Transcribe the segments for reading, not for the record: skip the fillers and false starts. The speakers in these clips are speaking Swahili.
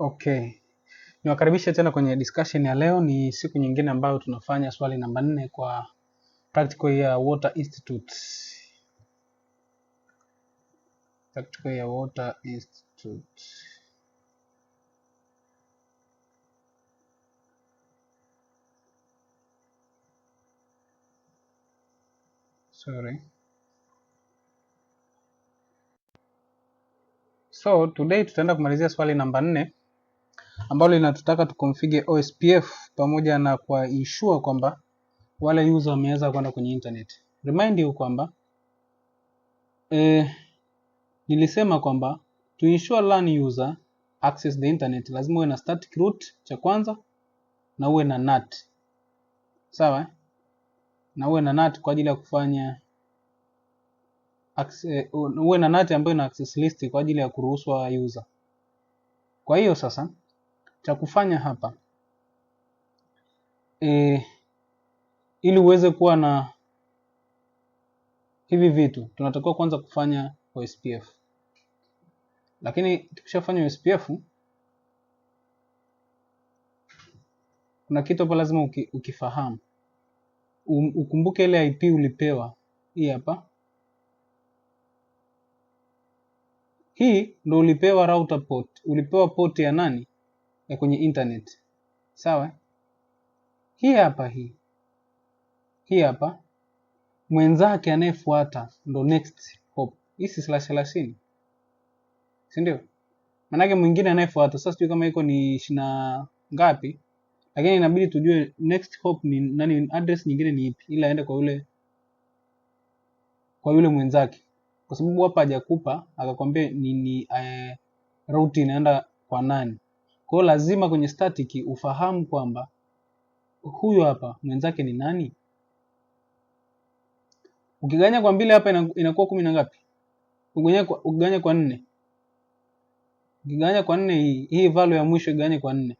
Okay. Niwakaribisha tena kwenye discussion ya leo. Ni siku nyingine ambayo tunafanya swali namba 4 kwa practical ya Water Institute. Practical ya Water Institute. Sorry. So today tutaenda kumalizia swali namba 4 ambalo linatutaka tuconfigure OSPF pamoja na kwa ensure kwamba wale user wameweza kwenda kwenye internet. Remind you kwamba nilisema kwamba to ensure LAN user access the internet lazima uwe na static root cha kwanza na uwe na NAT. Sawa? Na uwe na NAT kwa ajili ya kufanya uwe na NAT ambayo ina access list kwa ajili ya kuruhusu user. Kwa hiyo sasa cha kufanya hapa ili uweze kuwa na hivi vitu tunatakiwa kwanza kufanya OSPF. Lakini tukishafanya OSPF kuna kitu hapa lazima ukifahamu. Ukumbuke ile IP ulipewa. Hii hapa. Hii ndo ulipewa router port. Ulipewa port ya nani? Ya kwenye internet. Sawa? Hii hapa hii. Hii hapa. Mwenzake anayefuata ndo next hop. Hii si /30. Si ndio? Manake mwingine anayefuata. Sasa sijui kama iko ni 20 ngapi. Lakini inabidi tujue next hop ni nani, address nyingine ni ipi ili aende kwa yule mwenzake. Kwa sababu hapa hajakupa akakwambia ni route inaenda kwa nani. Kwa hiyo lazima kwenye static ufahamu kwamba huyu hapa mwenzake ni nani. Ukiganya kwa 2 hapa inakuwa 10 na ngapi? Ukiganya kwa 4. Ukiganya kwa 4 hii value ya mwisho iganye kwa 4.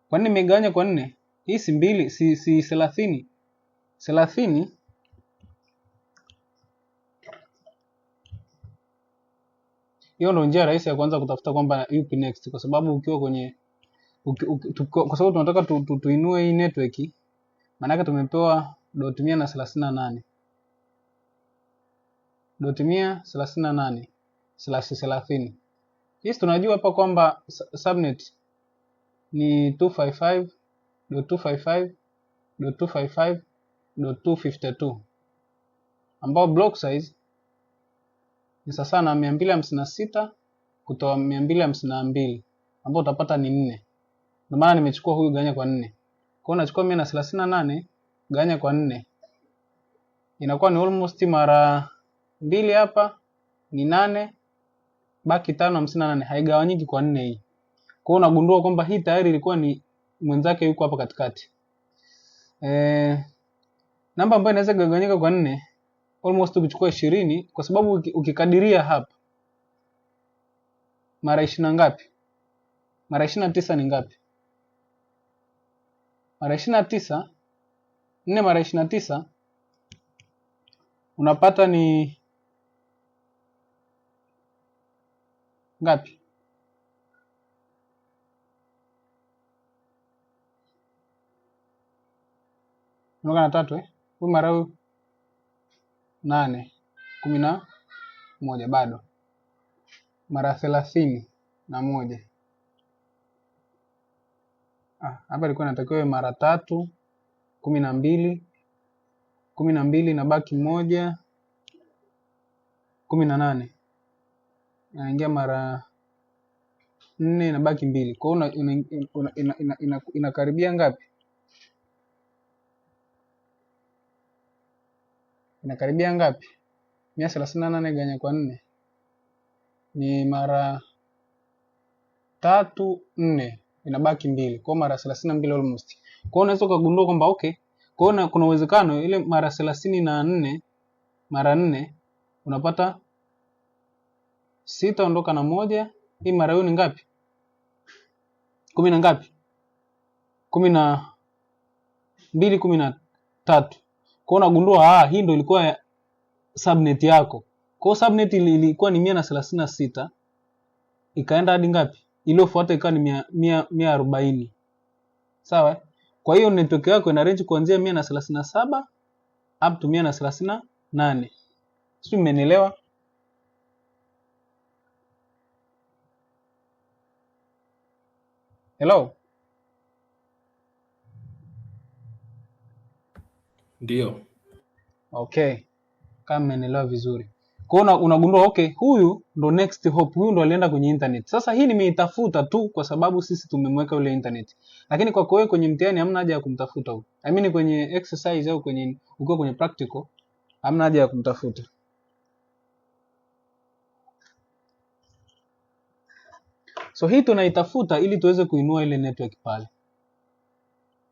Kwa nini nimegawanya kwa 4? Hii si 2, si 30. 30 hiyo ndio njia rahisi ya kwanza kutafuta kwamba yupi next, kwa sababu ukiwa kwenye kwa sababu tunataka tuinue hii network, maana yake tumepewa .138 .138/30. Hii tunajua hapa kwamba subnet ni 255.255.255.252 ambao block size ni sasa na 256 kutoa 252 ambao utapata ni 4. Ndio maana nimechukua huyu ganya kwa 4. Kwa hiyo nachukua 138 ganya kwa 4. Inakuwa ni almost mara 2 hapa ni 8 baki 558, haigawanyiki kwa 4 hii. Kwa hiyo unagundua kwamba hii tayari ilikuwa ni mwenzake yuko hapa katikati. Namba ambayo inaweza kugawanyika kwa 4 almost ukichukua 20, kwa sababu ukikadiria hapa mara 20 ngapi? Mara 29 ni ngapi? Mara 29, 4 mara 29 unapata ni ngapi? Unaona 3 huyu mara huyu 8 11 bado mara 31. Hapa ilikuwa inatakiwa mara 3 12 na baki 1 18. Naingia mara 4 na baki 2. Kwa hiyo inakaribia ngapi? Inakaribia ngapi? 138 ganya kwa 4 ni mara 3 4, inabaki 2. Kwa mara 32 almost. Kwa hiyo unaweza kugundua kwamba okay, kwa hiyo kuna uwezekano ile mara 34 mara 4 unapata 6 ondoka na 1. Hii mara hiyo ni ngapi? 10 na ngapi? 12 13. Kwa hiyo unagundua hii ndio ilikuwa subnet yako. Kwa hiyo subnet ilikuwa ni 136 ikaenda hadi ngapi? iliyofuata ikawa ni 140. Sawa? Kwa hiyo network yako ina range kuanzia 137 up to 138. Sio, mmenielewa? Hello? Ndio. Okay. Kama mmenielewa vizuri. Kwa hiyo unagundua okay, huyu ndo next hope, huyu ndo alienda kwenye internet. Sasa hii nimeitafuta tu kwa sababu sisi tumemweka yule internet. Lakini kwa wewe kwenye mtihani hamna haja ya kumtafuta huyu. I mean kwenye exercise au kwenye ukiwa kwenye practical hamna haja ya kumtafuta. So hii tunaitafuta ili tuweze kuinua ile network pale.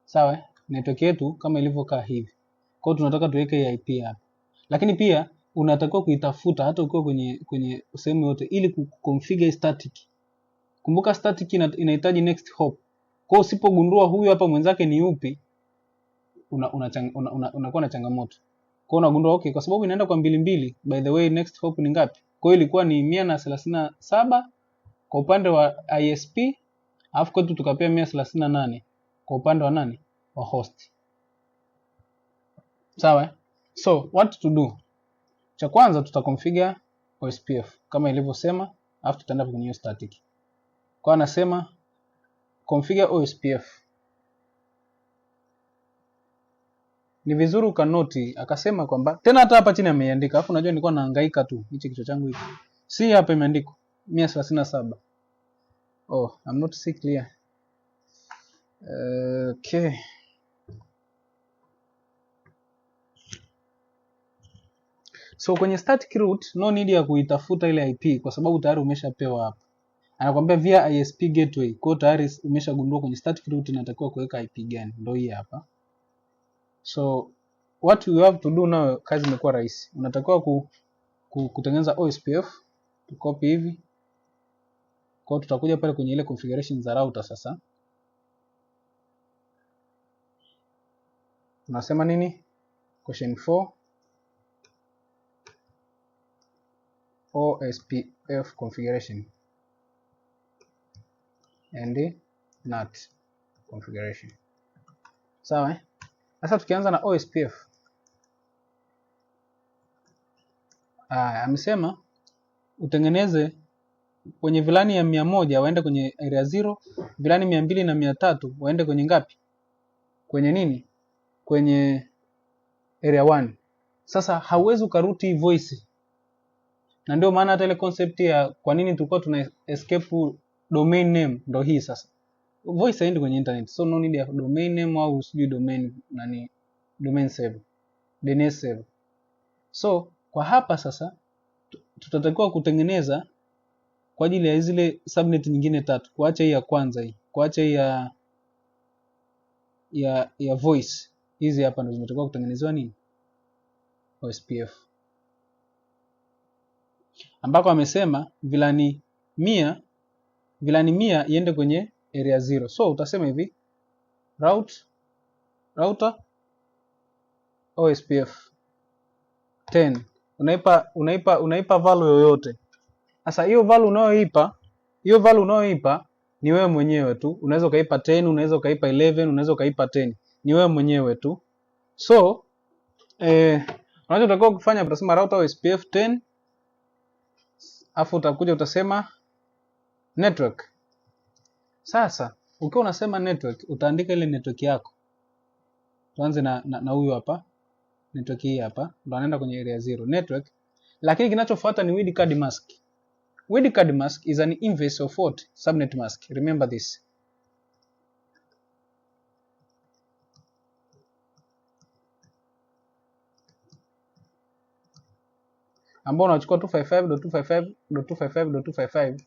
Sawa? Network yetu kama ilivyokaa hivi. Kwa hiyo tunataka tuweke IP hapa. Lakini pia unatakiwa kuitafuta hata ukiwa kwenye sehemu yote ili kuconfigure static. Kumbuka static inahitaji next hop. Kwa hiyo usipogundua huyu hapa mwenzake ni upi, unakuwa na changamoto. Kwa hiyo unagundua okay, kwa sababu inaenda kwa 22, by the way next hop ni ngapi? Kwa hiyo ilikuwa ni 137 kwa upande wa ISP, alafu kwetu tukapea 138 kwa upande wa nani? Wa host. Sawa? So what to do? Cha kwanza tutaconfigure OSPF kama ilivyosema, alafu tutaenda kwenye static. Kwa anasema configure OSPF. Ni vizuri ukanoti, akasema kwamba tena hata hapa chini ameandika, alafu unajua nilikuwa nahangaika tu hichi kichwa changu hiki. Si hapa imeandikwa 137. Oh, I'm not see clear. Okay. So kwenye static route no need ya kuitafuta ile IP kwa sababu tayari umeshapewa hapa. Anakuambia via ISP gateway. Kwa tayari umeshagundua kwenye static route inatakiwa kuweka IP gani. Ndio hii hapa. So what you have to do now, kazi imekuwa rahisi. Unatakiwa kutengeneza OSPF, copy hivi. Kwa hiyo tutakuja pale kwenye ile configuration za router sasa. Tunasema nini? Question 4 OSPF configuration and NAT configuration. Sawa? Sasa tukianza na OSPF. Amesema utengeneze kwenye vilani ya 100 waende kwenye area 0, vilani 200 na 300 waende kwenye ngapi? Kwenye nini? Kwenye area 1. Sasa hauwezi ukaruti voice. Na ndio maana hata ile concept ya kwa nini tulikuwa tuna escape domain name ndio hii sasa. Voice haendi kwenye internet. So no need ya domain name au sijui domain nani, domain server, DNS server. So kwa hapa sasa tutatakiwa kutengeneza kwa ajili ya zile subnet nyingine 3. Kuacha hii ya kwanza hii, kuacha hii ya voice. Hizi hapa ndio zimetakiwa kutengenezwa nini? OSPF. Ambako amesema vilani 100 iende kwenye area 0. So utasema hivi router OSPF 10. Unaipa value yoyote. Sasa hiyo value unayoipa ni wewe mwenyewe tu. Unaweza ukaipa 10, unaweza ukaipa 11, unaweza ukaipa 10. Ni wewe mwenyewe tu. So unachotakiwa kufanya utasema router OSPF 10, afu utakuja utasema network. Sasa ukiwa unasema network utaandika ile network yako. Tuanze na huyu hapa. Network hii hapa ndo anaenda kwenye area 0 network. Lakini kinachofuata ni wid card mask. Wid card mask is an inverse of what? Subnet mask. Remember this. Ambao unachukua 255.255.255.255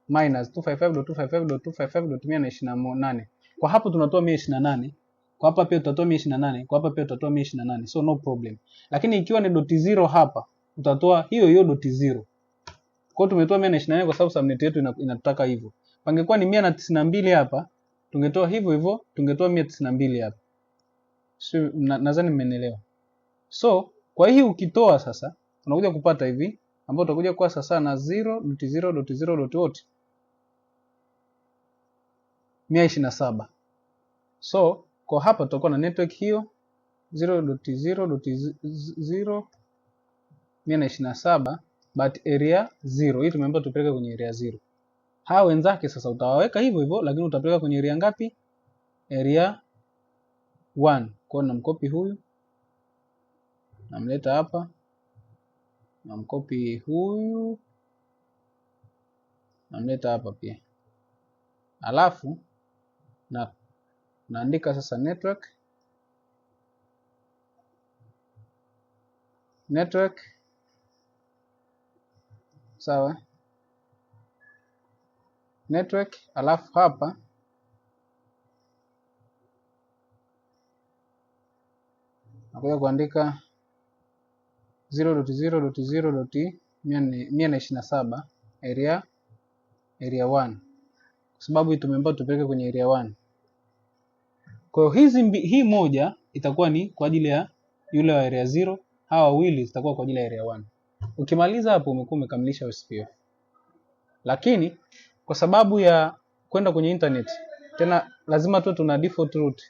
minus 255.255.128. Kwa hapo tunatoa 128. Kwa hapa pia tutatoa 128, kwa hapa pia tutatoa 128. So no problem. Lakini ikiwa ni .0 hapa, utatoa hiyo .0. Kwa hiyo tumetoa 128 kwa sababu subnet yetu inataka hivyo. Pangekuwa ni 192 hapa, tungetoa hivyo, tungetoa 192 hapa. So nadhani mmenielewa. So kwa hii ukitoa sasa, unakuja kupata hivi, ambao utakuja kwa sasa na 0.0.0.0 127. So kwa hapa tutakuwa na network hiyo 0.0.0 127 but area 0. Hii tumeambiwa tupeleke kwenye area 0. Hawa wenzake sasa utawaweka hivyo hivyo, lakini utapeleka kwenye area ngapi? Area 1. Kwa hiyo namkopi huyu, namleta hapa, namkopi huyu, namleta hapa pia. Alafu naandika sasa network sawa, network. Alafu hapa nakuja kuandika 0.0.0.127 area 1, kwa sababu hii tumeambiwa tupeleke kwenye area 1. Kwa hiyo hii moja itakuwa ni kwa ajili ya yule wa area 0, hawa wawili zitakuwa kwa ajili ya area 1. Ukimaliza hapo umekuwa umekamilisha OSPF. Lakini kwa sababu ya kwenda kwenye internet, tena lazima tu tuna default route.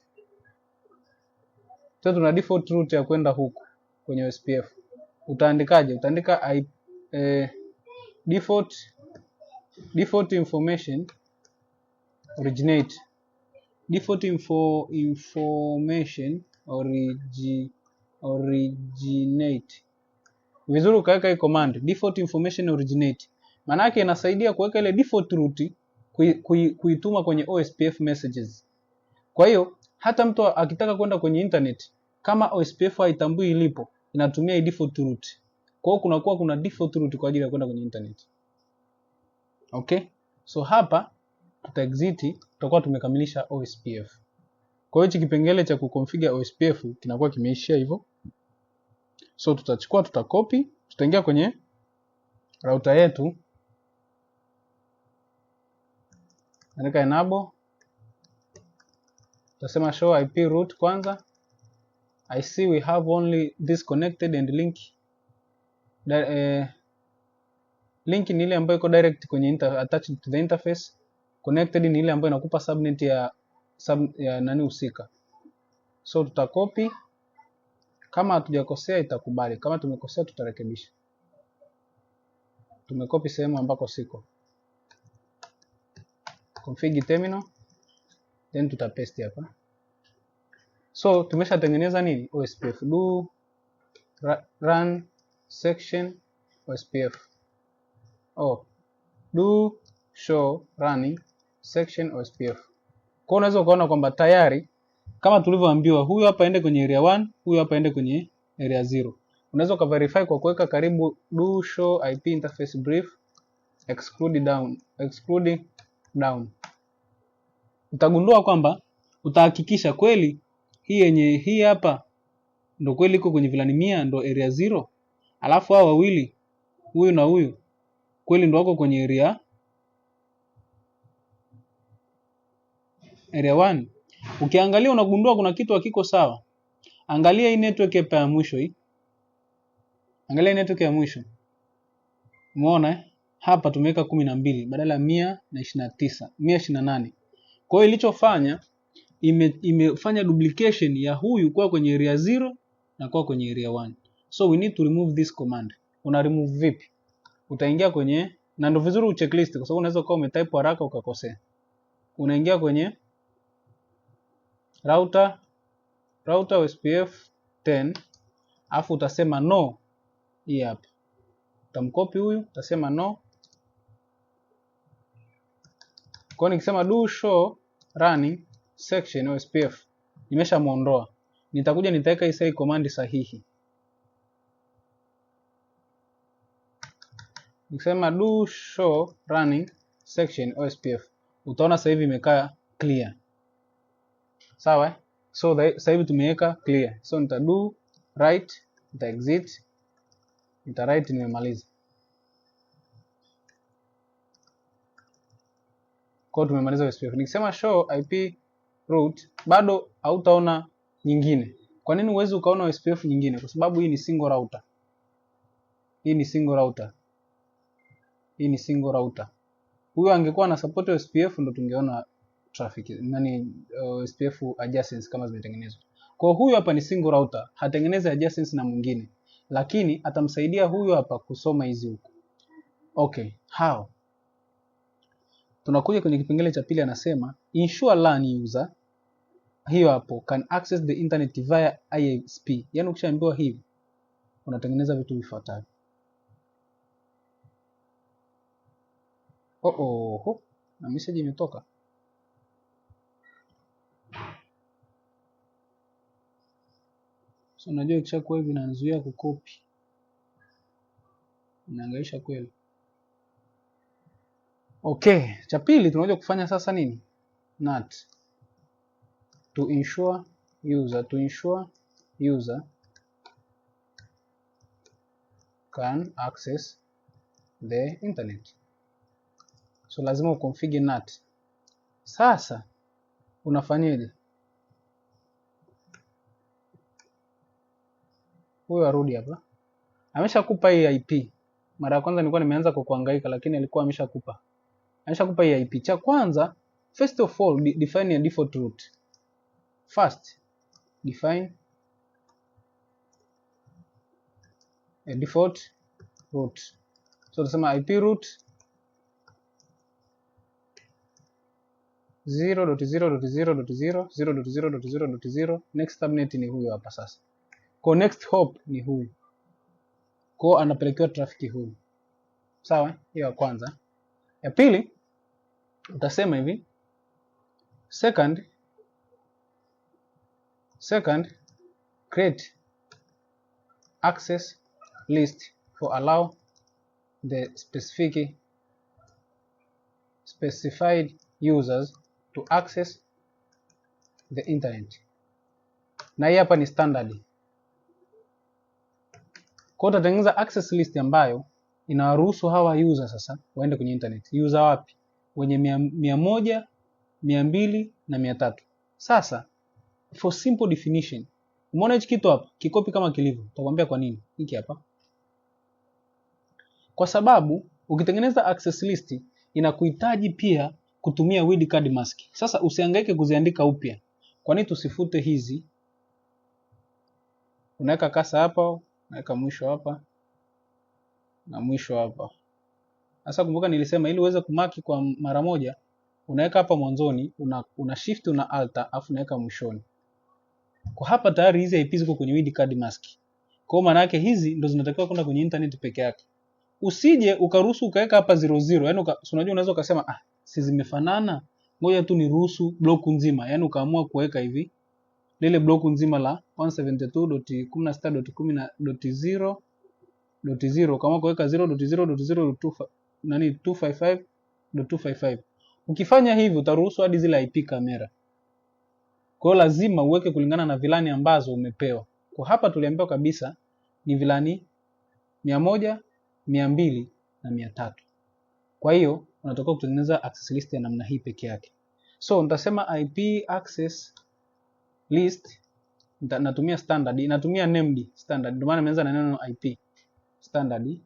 Tuna default route ya kwenda huku kwenye OSPF. Utaandikaje? Utaandika default information originate. Default information originate. Vizuri ukaweka hii command default information originate. Maana yake inasaidia kuweka ile default route kuituma kwenye OSPF messages. Kwa hiyo hata mtu akitaka kwenda kwenye internet, kama OSPF haitambui ilipo, inatumia hii default route. Kwa hiyo kunakuwa kuna default route kwa ajili ya kwenda kwenye internet. Okay? So hapa tuta exit, tutakuwa tumekamilisha OSPF. Kwa hiyo hichi kipengele cha kuconfigure OSPF kinakuwa kimeishia hivyo. So tutachukua, tutacopy, tutaingia kwenye router yetu. Andika enable. Tutasema show IP route kwanza. I see we have only this connected and link. Link ni ile ambayo iko direct kwenye attached to the interface. Connected ni ile ambayo inakupa subnet ya nani husika. So tutacopy. Kama hatujakosea itakubali. Kama tumekosea tutarekebisha. Tumekopi sehemu ambako siko. Config terminal. Then tutapaste hapa. So tumeshatengeneza nini? OSPF. Do run section OSPF. Do show running section OSPF. Kwa unaweza ukaona kwamba tayari kama tulivyoambiwa, huyu hapa aende kwenye area 1, huyu hapa aende kwenye area 0. Unaweza ukaverify kwa kuweka karibu do show IP interface brief exclude down. Utagundua kwamba utahakikisha kweli hii hapa ndo kweli iko kwenye VLAN 100 ndo area 0, alafu hao wawili huyu na huyu kweli ndo wako kwenye area 1. Ukiangalia unagundua kuna kitu hakiko sawa. Angalia hii network hapa ya mwisho hii. Angalia network ya mwisho. Umeona hapa tumeweka 12 badala ya 128. Kwa hiyo ilichofanya imefanya duplication ya huyu kwa kwenye area 0 na kwa kwenye area 1. So we need to remove this command. Una remove vipi? Utaingia kwenye, na ndio vizuri uchecklist kwa sababu unaweza kuwa umetype haraka ukakosea. Unaingia kwenye router OSPF 10, afu utasema no. Hii hapa. Utamcopy huyu, utasema no. Kwa nikisema do show running section OSPF, nimeshamuondoa. Nitakuja nitaweka hii command sahihi. Nikisema do show running section OSPF, utaona sasa hivi imekaa clear. Sawa? So sasa hivi tumeweka clear. So nita do write, nita exit, nita write, nimemaliza. Kwa tumemaliza OSPF. Nikisema show IP route bado hautaona nyingine. Kwa nini uweze ukaona OSPF nyingine? Kwa sababu hii ni single router. Hii ni single router. Huyo angekuwa na support OSPF ndo tungeona traffic SPF adjacency kama zimetengenezwa. Kwa huyu hapa ni single router, hatengenezi adjacency na mwingine, lakini atamsaidia huyu hapa kusoma hizi huku. Okay, how? Tunakuja kwenye kipengele cha pili, anasema ensure LAN user, hiyo hapo, can access the internet via ISP. Yaani ukishaambiwa hivi unatengeneza vitu vifuatavyo. Na message imetoka. So unajua ikishakuwa hivi inazuia kukopi. Inahangaisha kweli. Okay, cha pili tunakuja kufanya sasa nini? NAT. To ensure user can access the internet. So lazima uconfigure NAT. Sasa unafanyaje? Huyo arudi hapa. Ameshakupa hii IP. Mara ya kwanza nilikuwa nimeanza kwa kuhangaika, lakini alikuwa ameshakupa. Ameshakupa hii IP. Cha kwanza, first of all, define a default route. First, define a default route. So tunasema IP route 0.0.0.0, next subnet ni huyo hapa sasa. Kwa next hop ni huyu. Kwa anapelekewa traffic huyu. Sawa? Hiyo ya kwanza. Ya pili utasema hivi, second create access list for allow the specified users to access the internet. Na hii hapa ni standard. Kwa utatengeneza access list ambayo inawaruhusu hawa user sasa waende kwenye internet. User wapi? Wenye 100, 200 na 300. Sasa for simple definition, umeona hichi kitu hapa kikopi kama kilivyo. Nitakwambia kwa nini. Hiki hapa. Kwa sababu ukitengeneza access list inakuhitaji pia kutumia wildcard mask. Sasa usihangaike kuziandika upya. Kwa nini tusifute hizi? Unaweka kasa hapa, unaweka mwisho hapa na mwisho hapa. Sasa kumbuka nilisema ili uweze kumaki kwa mara moja, unaweka hapa mwanzoni, una shift una alt afu unaweka mwishoni. Kwa hapa tayari hizi IP ziko kwenye wildcard mask. Kwa maana yake hizi ndo zinatakiwa kwenda kwenye internet peke yake. Usije ukaruhusu ukaweka hapa 00. Yaani unajua unaweza ukasema si zimefanana, ngoja tu niruhusu block nzima. Yaani ukaamua kuweka hivi lile block nzima la 172.16.10.0 kama kuweka 0.0.0.255.255. Ukifanya hivi utaruhusu hadi zile IP kamera. Kwa hiyo lazima uweke kulingana na vilani ambazo umepewa. Kwa hapa tuliambiwa kabisa ni vilani 100, 200 na 300. Kwa hiyo unatakiwa kutengeneza access list ya namna hii peke yake. So nitasema IP access list, natumia standard, natumia named standard. Ndio maana nimeanza na neno IP standard.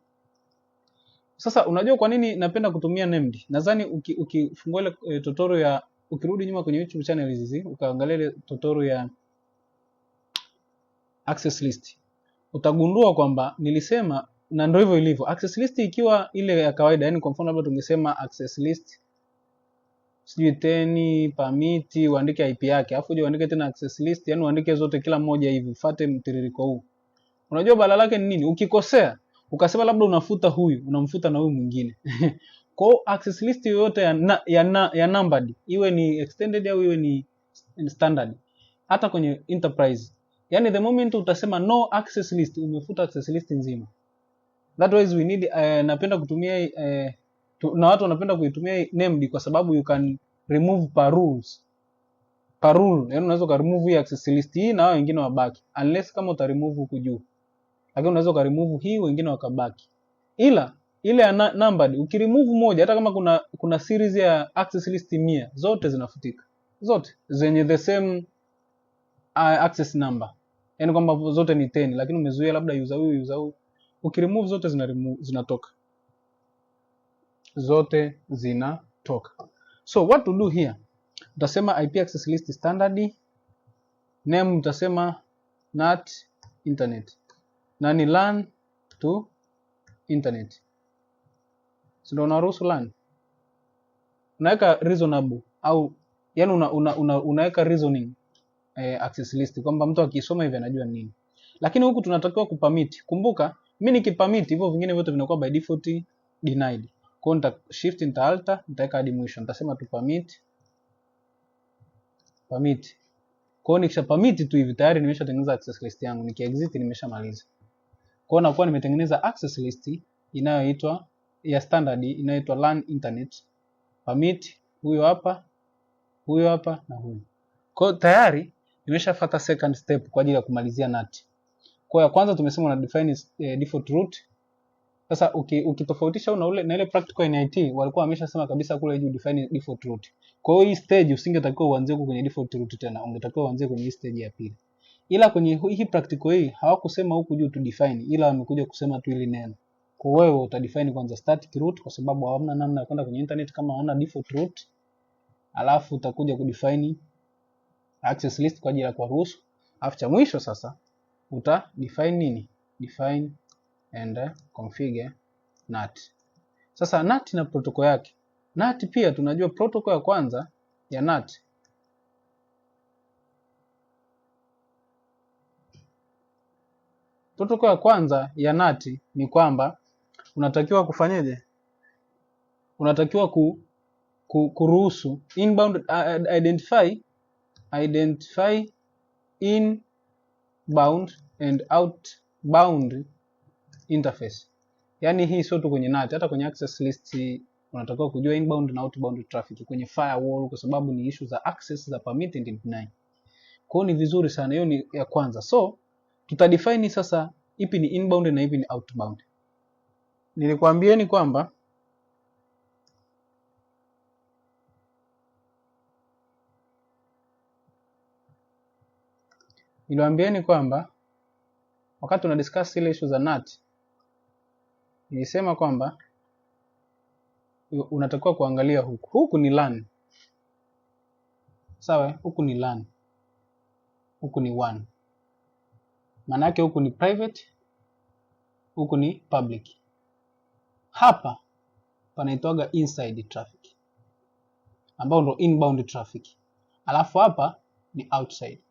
Sasa unajua kwa nini napenda kutumia named? Nadhani ukifungua ile tutorial ya, ukirudi nyuma kwenye YouTube channel hizi ukaangalia ile tutorial ya access list, utagundua kwamba nilisema, na ndio hivyo ilivyo. Access list ikiwa ile ya kawaida, yani kwa mfano labda tungesema access list sijui 10 permit, uandike IP yake, afu uje uandike tena access list, yani uandike zote kila mmoja hivi, ufuate mtiririko huu. Unajua balaa lake ni nini? Ukikosea ukasema labda unafuta huyu, unamfuta na huyu mwingine. Kwa access list yoyote ya numbered, iwe ni extended au iwe ni standard, hata kwenye enterprise, yani the moment utasema no access list, umefuta access list nzima. That ways we need napenda kutumia na watu wanapenda kuitumia named kwa sababu you can remove per rules. Per rule, yani unaweza ka remove hii access list hii na wao wengine wabaki, unless kama uta remove huku juu. Lakini unaweza ka remove hii wengine wakabaki. Ila ile ya numbered ukiremove moja, hata kama kuna series ya access list 100, zote zinafutika. Zote zenye the same access number. Yani kwamba zote ni 10, lakini umezuia labda user huyu. Ukiremove zote zinatoka. Zote zinatoka. So what to do here? utasema IP access list standard, name utasema NAT internet, na ni LAN to internet. Ndio unaruhusu LAN. Unaweka reasonable au yani unaweka reasoning access list kwamba mtu akisoma hivi anajua nini. Lakini huku tunatakiwa kupermit. Kumbuka mimi nikipermit hivyo vingine vyote vinakuwa by default denied. Kwa hiyo shift nita alter nitaweka hadi mwisho. Nitasema tu permit. Kwa hiyo nikisha permit tu hivi tayari nimeshatengeneza access list yangu. Nikiexit nimeshamaliza. Kwa hiyo nakuwa nimetengeneza access list inayoitwa ya standard inayoitwa LAN internet. Permit huyo hapa na huyo. Kwa hiyo tayari nimeshafuata second step kwa ajili ya kumalizia NAT. Kwa hiyo kwanza tumesema una define default route. Sasa ukitofautisha na ile practical NIT walikuwa wameshasema kabisa kule juu define default route. Kwa hiyo hii stage usingetakiwa uanzie kwenye default route tena, ungetakiwa uanzie kwenye hii stage ya pili. Ila kwenye hii practical hii hawakusema huku juu tu define, ila wamekuja kusema tu ile neno. Kwa wewe utadefine kwanza static route kwa sababu hamna namna ya kwenda kwenye internet kama hauna default route. Alafu utakuja kudefine access list kwa ajili ya kuruhusu. Alafu cha mwisho sasa uta define nini? Define and configure NAT. Sasa NAT na protocol yake. NAT pia tunajua protocol ya kwanza ya NAT ni kwamba unatakiwa kufanyeje? Unatakiwa kuruhusu inbound identify inbound and outbound interface. Yaani hii sio tu kwenye NAT, hata kwenye access list unatakiwa kujua inbound na outbound traffic kwenye firewall kwa sababu ni issue za access za permit and deny. Kwa hiyo ni vizuri sana, hiyo ni ya kwanza. So tutadefine sasa ipi ni inbound na ipi ni outbound. Nilikwambieni kwamba wakati tuna discuss ile issue za NAT nilisema kwamba unatakiwa kuangalia huku ni LAN. Sawa, huku ni LAN. Huku ni WAN. Maana yake huku ni private, huku ni public. Hapa panaitwaga inside traffic, ambao ndo inbound traffic. Alafu hapa ni outside.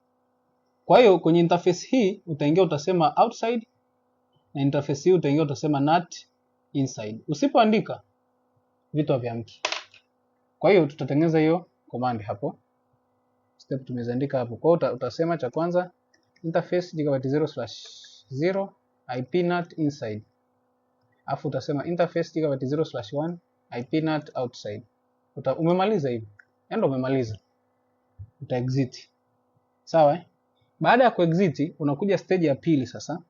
Kwa hiyo kwenye interface hii utaingia utasema outside, na interface hii utaingia utasema NAT inside. Usipoandika vitu haviamki. Kwa hiyo tutatengeneza hiyo command hapo. Step tumeziandika hapo. Kwa hiyo utasema cha kwanza interface GB0/0 IP NAT inside. Alafu utasema interface GB0/1 IP NAT outside. Umemaliza hivi. Ndio umemaliza. Uta exit. Sawa eh? Baada ya kuexit unakuja stage ya pili sasa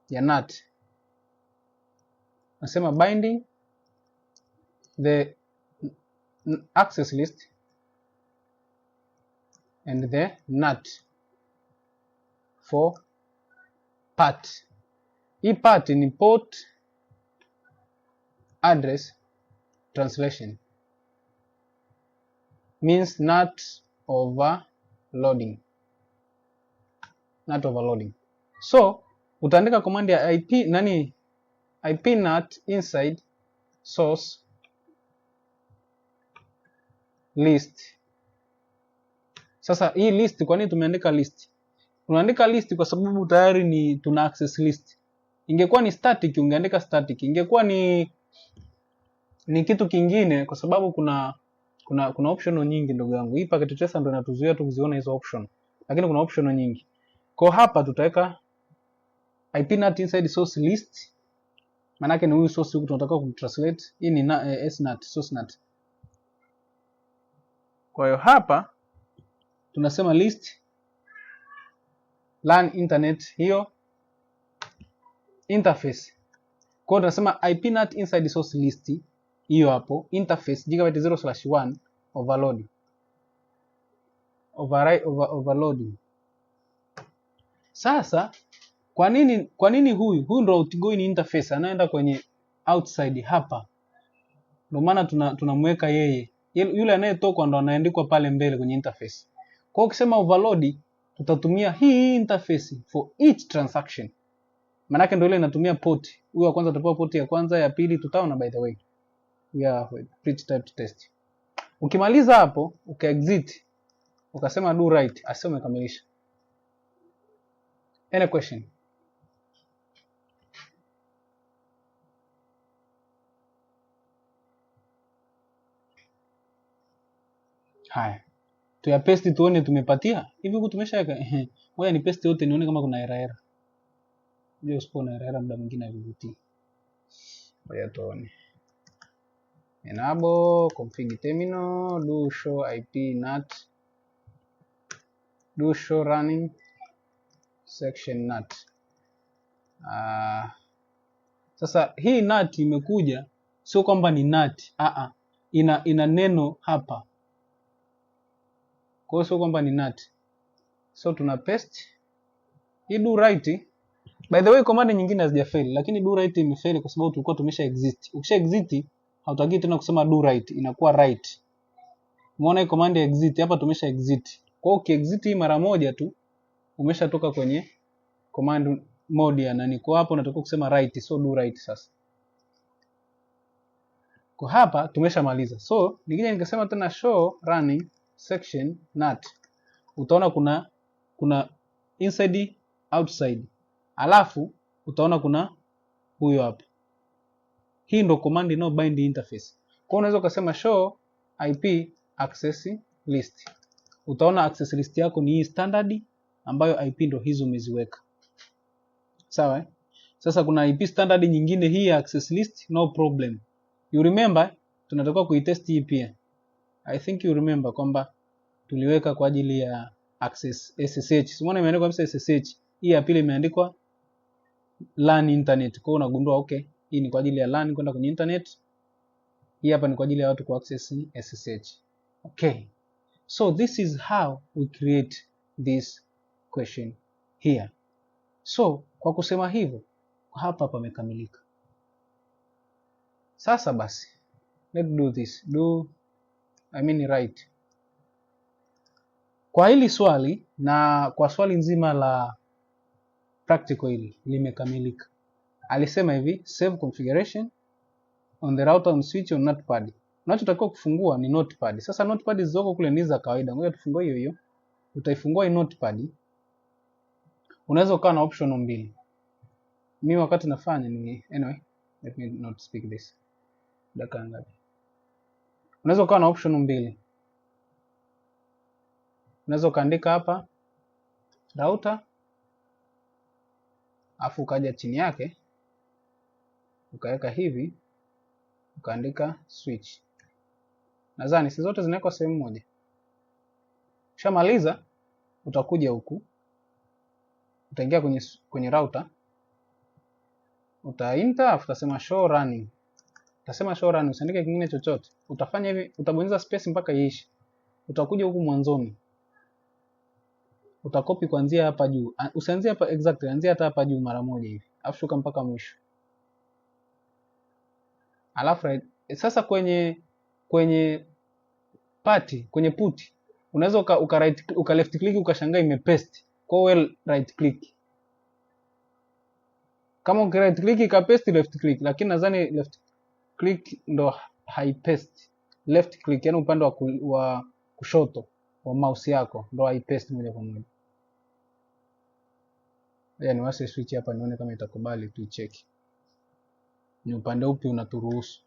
ya NAT. Nasema binding the access list and the NAT for part. Hii part ni port address translation. Means NAT overloading. So utaandika command ya IP NAT inside source list. Sasa hii list, kwa nini tumeandika list? Tunaandika list kwa sababu tayari tuna access list. Ingekuwa ni static ungeandika static. Ingekuwa ni kitu kingine kwa sababu kuna option nyingi ndugu yangu. Hii packet tracer ndio inatuzuia tu kuziona hizo option. Lakini kuna option nyingi. Kwa hapa tutaweka IP NAT inside source list. Maana yake ni huyu source huku tunataka kumtranslate. Hii ni SNAT, source NAT. Kwa hiyo hapa tunasema list LAN internet hiyo interface. Kwa hiyo tunasema IP NAT inside source list hiyo hapo interface GB0/1 overloading. Sasa kwa nini huyu ndo outgoing interface anaenda kwenye outside hapa? Ndio maana tunamweka yeye yule anayetoka ndo anaandikwa pale mbele kwenye interface. Kwa hiyo ukisema overload, tutatumia hii interface for each transaction. Maana yake ndio ile inatumia port. Huyo wa kwanza atapewa port ya kwanza, ya pili tutaona by the way. Yeah, pretty type test. Ukimaliza hapo, ukaexit, ukasema do write, asio umekamilisha. Any question? Haya. Tuya paste tuone tumepatia. Hivi huku tumeshaweka. Ngoja ni paste yote nione kama kuna error. Ndio usipo na error muda mwingine havivutii. Ngoja tuone. Enable config terminal, do show IP NAT, do show running section NAT. Sasa hii NAT imekuja sio kwamba ni NAT, ina neno hapa. Kwa hiyo sio kwamba ni NAT. So tuna paste hii do write. By the way command nyingine hazijafail, lakini do write imefail kwa sababu tulikuwa tumesha exit. Ukisha exit hautaki tena kusema do write, inakuwa write. Umeona hii command ya exit hapa tumesha exit. Kwa hiyo ukiexit hii mara moja tu umeshatoka kwenye command mode ya nani. Kwa hapo unatakiwa kusema write, so do write sasa. Kwa hapa tumeshamaliza. So nikija nikasema tena show running section NAT, utaona kuna inside outside. Alafu utaona kuna huyo hapa. Hii ndo command ino bind interface. Kwa unaweza ukasema show IP access list. Utaona access list yako ni hii standard ambayo IP ndo hizo umeziweka. Sawa? Sasa kuna IP standard nyingine hii access list, no problem. You remember tunatakiwa kuitest hii pia. I think you remember kwamba tuliweka kwa ajili ya access SSH. Simona imeandikwa kabisa SSH. Hii ya pili imeandikwa LAN internet. Kwa hiyo unagundua okay, hii ni kwa ajili ya LAN kwenda kwenye internet. Hii hapa ni kwa ajili ya watu ku access SSH. Okay. So this is how we create this question here. So kwa kusema hivyo hapa pamekamilika. Sasa basi let's do this. Write. Kwa hili swali na kwa swali nzima la practical hili limekamilika. Alisema hivi, save configuration on the router on switch on notepad. Unachotakiwa kufungua ni notepad. Sasa notepad zilizoko kule ni za kawaida. Ngoja tufungue hiyo hiyo. Utaifungua hii notepad. Unaweza ukawa na option mbili. Mimi wakati nafanya ni anyway, let me not speak this. Dakika ngapi? Unaweza ukawa na option mbili. Unaweza ukaandika hapa router, afu ukaja chini yake ukaweka hivi, ukaandika switch. Nadhani si zote zinawekwa sehemu moja. Ukishamaliza utakuja huku, utaingia kwenye router, utaenter, afu utasema show running. Utasema show running, usiandike kingine chochote. Utafanya hivi, utabonyeza space mpaka iishe. Utakuja huku mwanzoni, utakopi kuanzia hapa juu. Usianzie hapa exactly, anzia hata hapa juu mara moja hivi. Alafu shuka mpaka mwisho. Alafu sasa kwenye put unaweza uka left click ukashangaa imepaste. Kwa hiyo right click. Kama uki right click ikapaste left click, lakini nadhani left click ndo haipaste. Left click yani upande wa kushoto wa mouse yako ndo haipaste moja kwa moja. Yaani wase switch hapa nione kama itakubali, tuicheki. Ni upande upi unaturuhusu.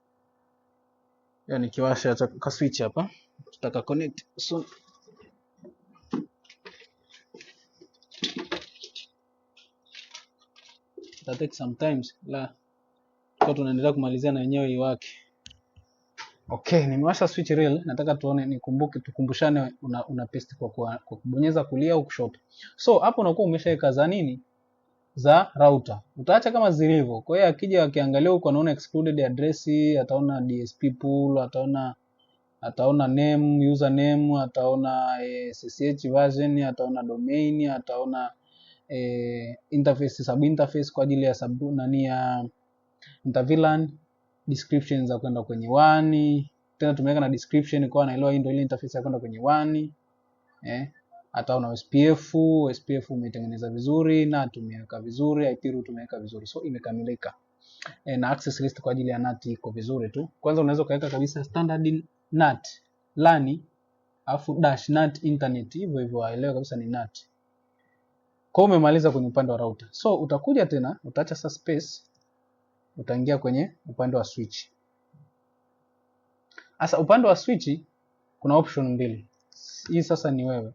Yaani kiwasha ka switch hapa, tutaka connect soon. It take sometimes kwa tunaendelea kumalizia na wenyewe iwake. Okay, nimewasha switch reel, nataka tuone tukumbushane una paste kwa kubonyeza kulia au kushoto. So hapo unakuwa umeshaweka za nini? Za router. Utaacha kama zilivyo. Kwa hiyo akija akiangalia huko anaona excluded address, ataona DSP pool, ataona name, username, ataona SSH version, ataona domain, ataona interface, sub interface kwa ajili ya ya interVLAN, descriptions za kwenda kwenye WAN, tena tumeweka na description kwa anaelewa hii ndio ile interface ya kwenda kwenye 1. Hata una SPF umetengeneza vizuri na tumeweka vizuri, IP route tumeweka vizuri. So imekamilika. Na access list kwa ajili ya NAT iko vizuri tu. Kwanza unaweza kaweka kabisa standard NAT, LAN, afu dash NAT internet, hivyo hivyo waelewe kabisa ni NAT. Kwa umemaliza kwenye upande wa router. So utakuja tena, utaacha sasa space, utaingia kwenye upande wa switch. Sasa upande wa switch kuna option mbili. Hii sasa ni wewe.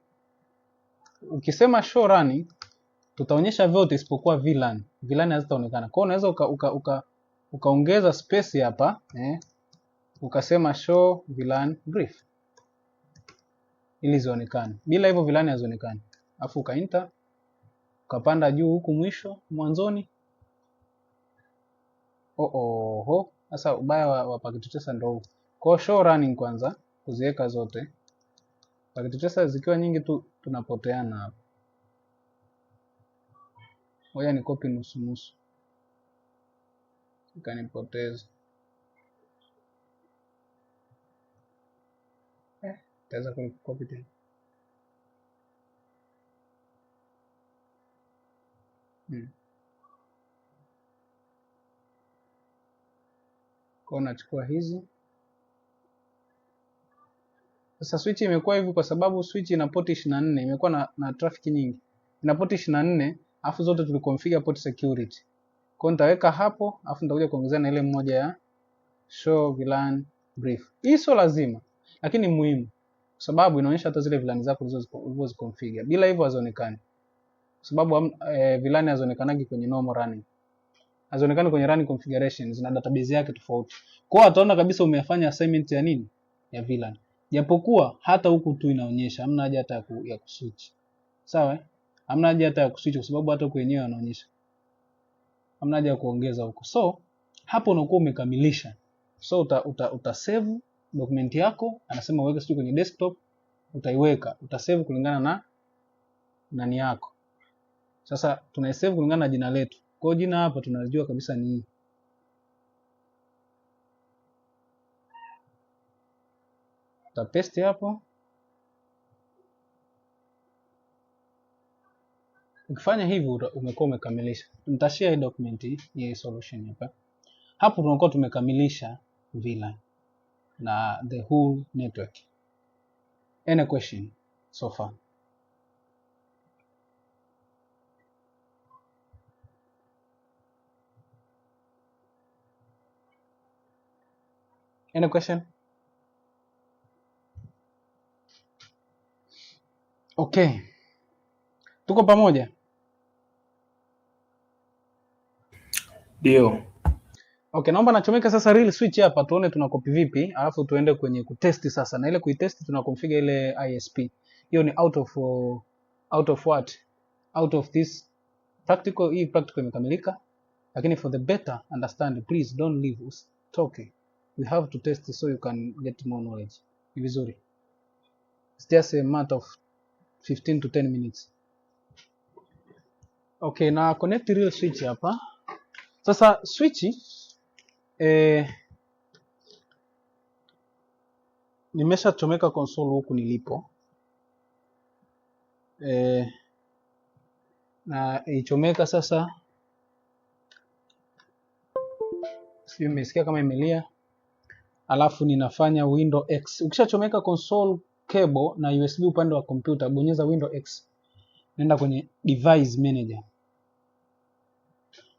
Ukisema show running, tutaonyesha vyote isipokuwa VLAN. VLAN hazitaonekana. Kwa hiyo unaweza ukaongeza space hapa, ukasema show VLAN brief ili zionekane. Bila hivyo VLAN hazionekani. Alafu uka enter, ukapanda juu huku mwanzoni. Sasa ubaya wa packet tracer ndio huu. Kwa show running kwanza kuziweka zote. Packet tracer zikiwa nyingi tu tunapoteana hapa. Ngoja ni copy nusu. Ikanipoteza. Taweza copy tena. Kwa nachukua hizi. Sasa switch imekuwa hivi kwa sababu switch ina port 24, imekuwa na traffic nyingi. Ina port 24, afu zote tuliconfigure port security. Kwa nitaweka hapo, afu nitakuja kuongezea na ile mmoja ya show VLAN brief. Hii sio lazima, lakini muhimu. Kwa sababu inaonyesha hata zile VLAN zako ulizoziconfigure. Bila hivyo hazionekani. Kwa sababu VLAN hazionekanagi kwenye normal running. Hazionekani kwenye running configuration, zina database yake tofauti. Kwa hiyo utaona kabisa umefanya assignment ya nini? Ya VLAN. Japokuwa hata huku tu inaonyesha, hamna haja hata ya kuswitch. Sawa? Hamna haja hata ya kuswitch kwa sababu hata huko wenyewe anaonyesha. Hamna haja ya kuongeza huko. So, hapo unakuwa umekamilisha. So uta save document yako, anasema uweke sio kwenye desktop, utaiweka, utasave kulingana na nani yako. Sasa tunaisave kulingana na jina letu. Kwa hiyo jina hapa tunajua kabisa ni hii. Paste hapo. Ukifanya hivi umekuwa umekamilisha. Nitashare hii document hii solution hapa. Hapo tunakuwa tumekamilisha VLAN na the whole network. Any question so far? Any question? Okay. Tuko pamoja? Ndio. Okay, naomba nachomeka sasa real switch hapa tuone tuna copy vipi, alafu tuende kwenye kutesti sasa. Na ile kuitest tuna configure ile ISP. Hiyo ni out of what? Out of this practical. Hii practical imekamilika. Lakini for the better understand, please don't leave us talking. We have to test so you can get more knowledge. Ni vizuri. It's just a matter of 15 to 10 minutes. Okay, na connect real switch hapa. Sasa switch nimeshachomeka console huku nilipo. Na ichomeka sasa. Sio, mmesikia kama imelia. Alafu ninafanya window X. Ukishachomeka console cable na USB upande wa kompyuta, bonyeza window X. Nenda kwenye device manager.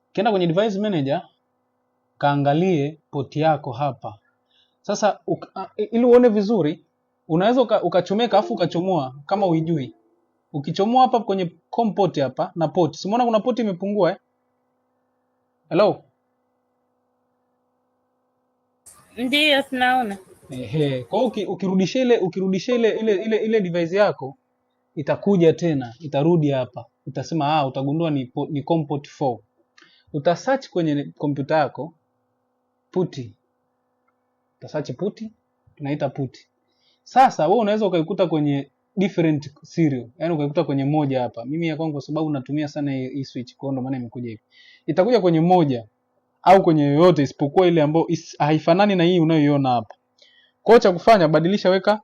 Ukienda kwenye device manager, kaangalie port yako hapa. Sasa ili uone vizuri, unaweza ukachomeka afu ukachomoa kama uijui. Ukichomoa hapa kwenye COM port hapa na port. Simuona kuna port imepungua Hello? Ndiyo tunaona. Kwa hiyo ukirudisha ile device yako itakuja tena, itarudi hapa. Utasema utagundua ni COM port 4. Utasearch kwenye kompyuta yako puti. Utasearch puti, tunaita puti. Sasa wewe unaweza ukaikuta kwenye different serial. Yaani ukaikuta kwenye moja hapa. Mimi ya kwangu kwa sababu natumia sana hii switch, kwa ndo maana imekuja hivi. Itakuja kwenye moja au kwenye yoyote isipokuwa ile ambayo haifanani na hii unayoiona hapa. Kwa cha kufanya, badilisha, weka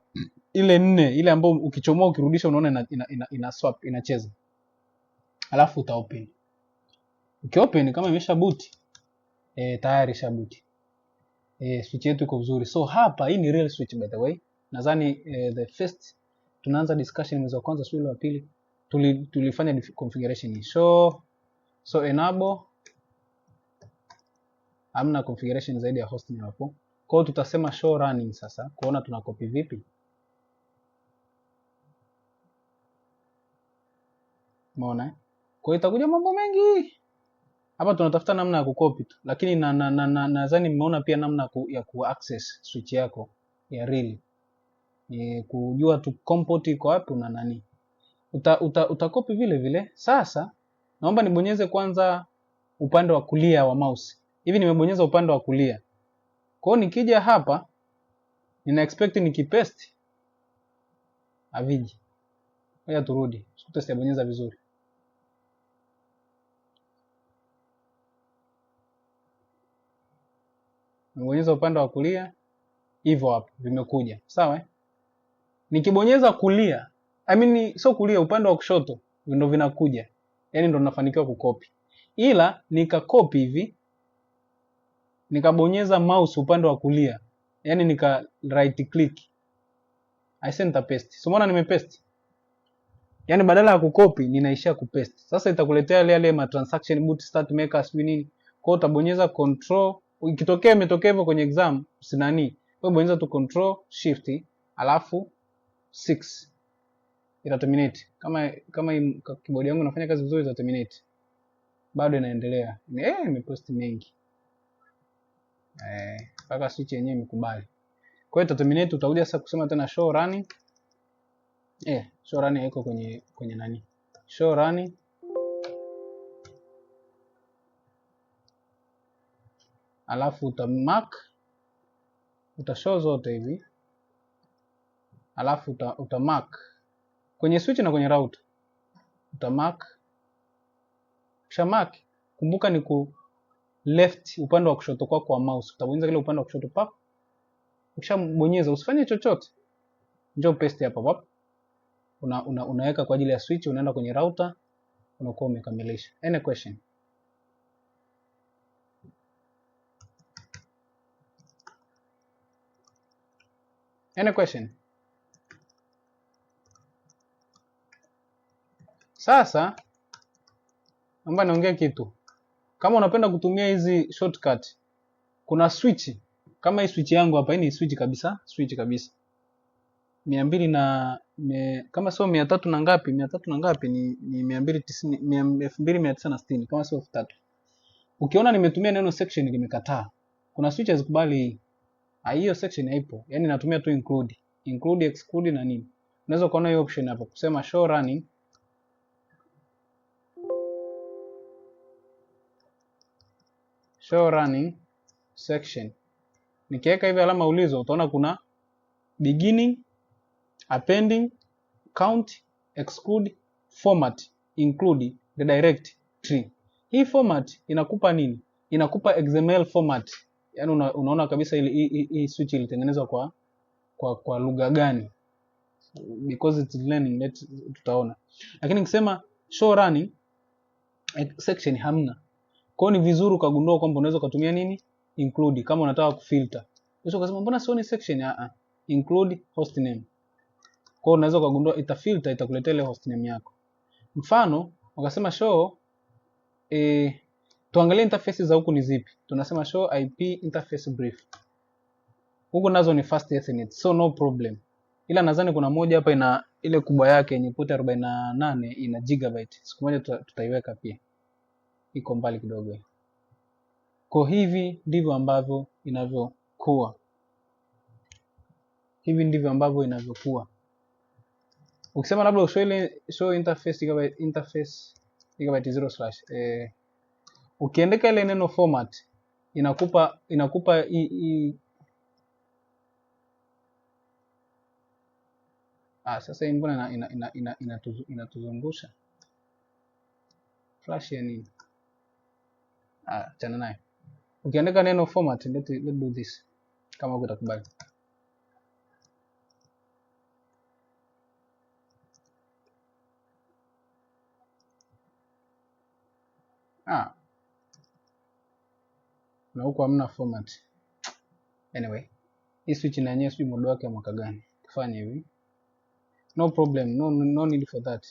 ile 4 ile ambayo ukichomoa ukirudisha unaona ina swap, inacheza. Alafu uta open. Ukiopen kama imesha boot, tayari sha boot. Switch yetu iko vizuri. So hapa hii ni real switch by the way. Nadhani the first tunaanza discussion mwezi wa kwanza, swali la pili tulifanya configuration hii. So enable, hamna configuration zaidi ya hosting hapo. Kwa hiyo tutasema show running sasa kuona tuna copy vipi. Umeona? Kwa hiyo itakuja mambo mengi. Hapa tunatafuta namna ya kucopy tu, lakini nadhani mmeona pia namna ya kuaccess switch yako ya real. Kujua tu comport iko wapi na nani. Utakopi vile vile. Sasa naomba nibonyeze kwanza upande wa kulia wa mouse. Hivi nimebonyeza upande wa kulia. Kwa hiyo nikija hapa nina expect nikipaste aviji. Ngoja turudi. Sikute sijabonyeza vizuri. Nimebonyeza upande wa kulia hivyo hapo vimekuja. Sawa? Nikibonyeza kulia, sio kulia, upande wa kushoto ndio vinakuja. Yaani ndio nafanikiwa kukopi. Ila nikakopi hivi, nikabonyeza mouse upande wa kulia. Yaani nika right click. I send a paste. So umeona nimepaste. Yaani badala ya kukopi ninaishia kupaste. Sasa itakuletea yale ma transaction boot start maker sio nini. Kwa hiyo utabonyeza control, ikitokea imetokea hivyo kwenye exam usinani. Wewe bonyeza tu control shift alafu 6 ita terminate. Kama keyboard yangu inafanya kazi vizuri ita terminate. Bado inaendelea. Imepost mengi. Mpaka switch yenyewe imekubali. Kwa hiyo ita terminate, utakuja sasa kusema tena show running. Show running haiko kwenye nani? Show running. Alafu utamark, utashow zote hivi. Alafu utamark kwenye switch na kwenye router. Utamark. Kisha mark, kumbuka ni ku left upande wa kushoto kwa mouse. Utabonyeza kile upande wa kushoto pap. Ukishabonyeza usifanye chochote. Njoo paste hapa pap. Unaweka kwa ajili ya switch, unaenda kwenye router, unakuwa umekamilisha. Any question? Any question? Sasa naomba niongee kitu. Kama unapenda kutumia hizi shortcut, kuna switch. Kama hii switch yangu hapa, hii ni switch kabisa, 200 kama sio 300 na ngapi, ni 290, 2960 kama sio 3000. Ukiona nimetumia neno section limekataa. Kuna switch hazikubali hiyo section haipo. Yaani natumia tu include, exclude na nini. Unaweza kuona hiyo option hapa kusema show running. Show running section. Nikiweka hivi alama ulizo utaona kuna beginning, appending, count, exclude, format, include, redirect, tree. Hii format inakupa nini? Inakupa XML format. Yaani unaona kabisa hii switch ilitengenezwa kwa lugha gani? Because it's learning, tutaona. Lakini nikisema show running section hamna. Kwa hiyo ni vizuri ukagundua kwamba unaweza kutumia nini? Include kama unataka kufilter. Unaweza kusema mbona sioni section? Include hostname. Kwa hiyo unaweza kugundua itafilter, itakuletea ile hostname yako. Mfano, ukasema show tuangalie interfaces za huku ni zipi. Tunasema show IP interface brief. Huku nazo ni fast ethernet, so no problem. Ila nadhani kuna moja hapa ina ile kubwa yake yenye port 48 ina gigabyte. Siku moja tutaiweka pia. Iko mbali kidogo. Kwa hivi ndivyo ambavyo inavyokuwa. Ukisema labda show interface gigabyte 0/. Ukiandika ile neno format inakupa sasa hii mbona inatuzungusha flash ya nini? Chana naye. Ukiandika neno format, let's do this kama utakubali. na huko hamna format. Anyway, hii switch na yenyewe sijui model wake mwaka gani. Tufanye hivi. No problem, no need for that.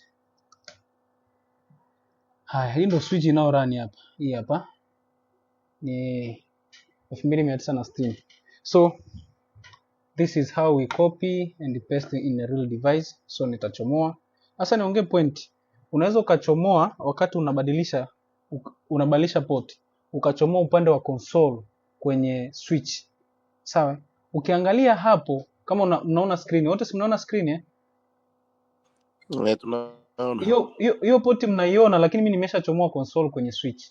Haya, hii ndio switch inao run hapa. Hii hapa ni 2960. So this is how we copy and paste in a real device. So nitachomoa. Sasa niongee point. Unaweza ukachomoa wakati unabadilisha port. Ukachomoa upande wa console kwenye switch. Sawa? Ukiangalia hapo kama unaona screen. Wote si mnaona screen eh? Tunaona. Hiyo port mnaiona, lakini mimi nimeshachomoa console kwenye switch.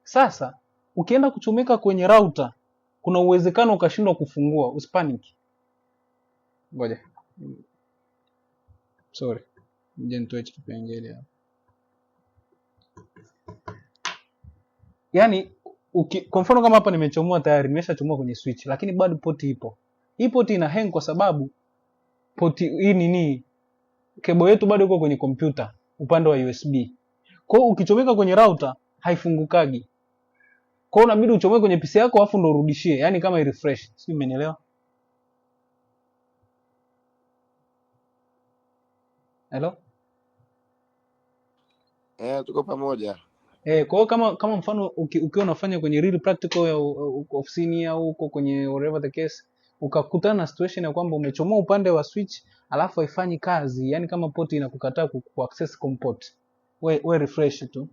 Sasa ukienda kuchomeka kwenye router, kuna uwezekano ukashindwa kufungua. Usipanic. Ngoja. Sorry. Nje nitoe kipengele hapa. Yaani kwa mfano kama hapa nimechomoa tayari, nimeshachomoa kwenye switch, lakini bado port ipo. Hii port ina hang kwa sababu port hii nini? Cable yetu bado iko kwenye kompyuta upande wa USB. Kwa hiyo ukichomeka kwenye router haifungukagi. Kwa hiyo unabidi uchomeke kwenye PC yako afu ndo urudishie, yani kama i refresh. Sio, umenielewa? Hello? Tuko pamoja. Kwa hiyo kama mfano ukiwa unafanya kwenye real practical ya ofisini au uko kwenye whatever the case, ukakutana na situation ya kwamba umechomoa upande wa switch alafu haifanyi kazi, yani kama port inakukataa kuaccess comport, we refresh tu.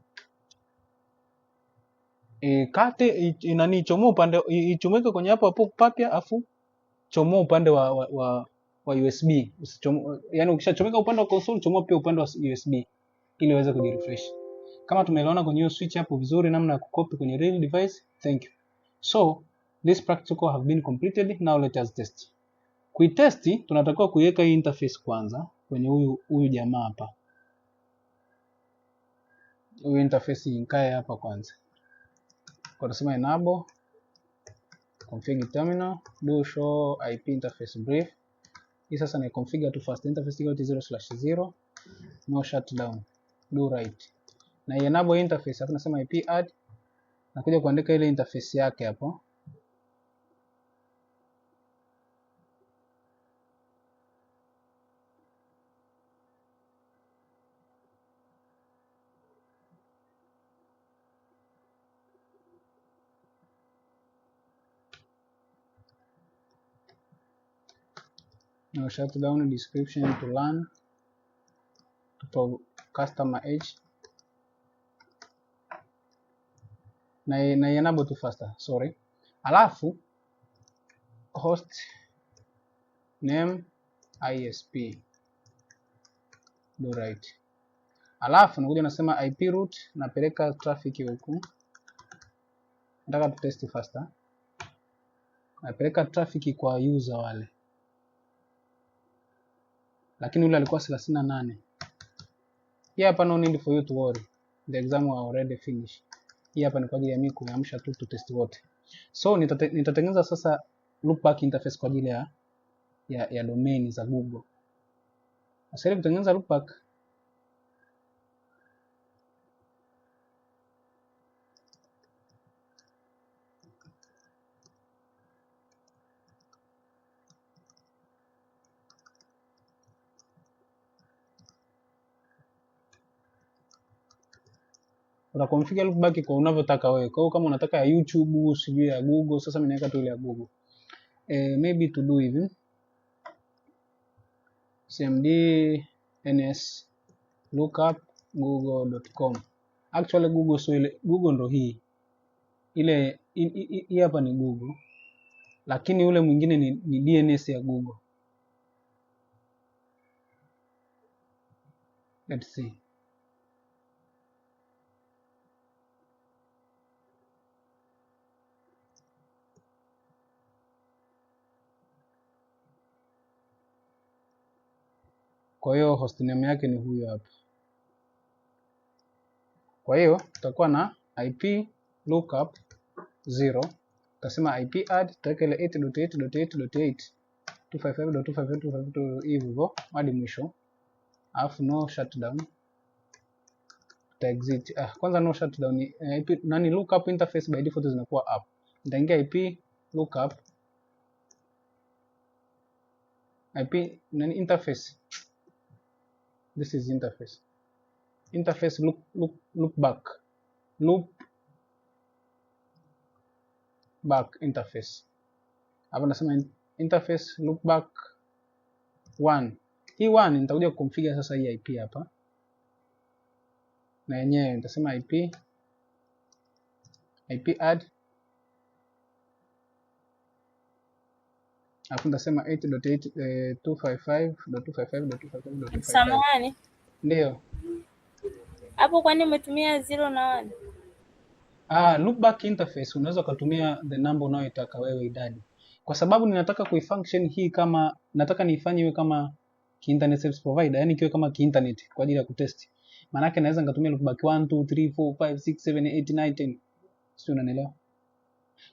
Kate inani chomoa upande, ichomeke kwenye hapo papia afu chomoa upande wa USB. Yani ukishachomeka upande wa console, chomoa pia upande wa USB ili uweze kujirefresh. Kama tumeelewana kwenye hiyo switch hapo vizuri, namna ya kucopy kwenye real device. Thank you. So this practical have been completed. Now let us test. Kuitesti tunatakiwa kuiweka hii interface kwanza kwenye huyu jamaa hapa. Huyu interface inkae hapa kwanza. Kwa tunasema enable configure terminal do show IP interface brief. Hii sasa ni configure to first interface equal to 0/0 no shutdown do write. Na enable interface hapo nasema IP add, nakuja kuandika ile interface yake hapo. No shutdown description to learn to customer edge. Na enable to faster, sorry. Alafu host name ISP do right. Alafu nakuja nasema IP route, napeleka traffic huku. Nataka tu test faster. Napeleka traffic kwa user wale. Lakini yule alikuwa 38. Hii hapa no need for you to worry. The exam was already finished. Hii hapa ni kwa ajili ya mimi kuamsha tu test wote. So nitatengeneza sasa loopback interface kwa ajili ya domain za Google. Sasa ili kutengeneza loopback, utaconfigure loopback kwa unavyotaka wewe. Kwa hiyo kama unataka ya YouTube, sijui ya Google, sasa mimi naweka tu ile ya Google. Maybe to do hivi. cmd ns lookup google.com. Actually Google so ile Google ndo hii. Ile hii hapa ni Google. Lakini ule mwingine ni DNS ya Google. Let's see. Kwa hiyo hostname yake ni huyo hapa. Kwa hiyo tutakuwa na IP lookup 0, tutasema IP add, tutaweka ile 8.8.8.8 255.255.255 hivyo hadi mwisho. Alafu no shutdown exit. Kwanza no shutdown. IP nani lookup interface by default zinakuwa up. Nitaingia IP lookup. IP nani interface. This is interface. Interface look back interface. Hapa nasema interface look back 1. Hii 1 nitakuja kuconfigure sasa hii IP hapa. Na yenyewe nitasema IP add, alafu nitasema 8.8.255.255.255.255. Samahani. Ndio. Hapo kwani umetumia 0 na 1? Loopback interface unaweza kutumia the number unayotaka wewe idadi. Kwa sababu ninataka kuifunction hii kama nataka niifanye iwe kama internet service provider, yani kiwe kama internet kwa ajili ya kutest. Maana yake naweza nikatumia loopback 1 2 3 4 5 6 7 8 9 10. Sio, unanielewa?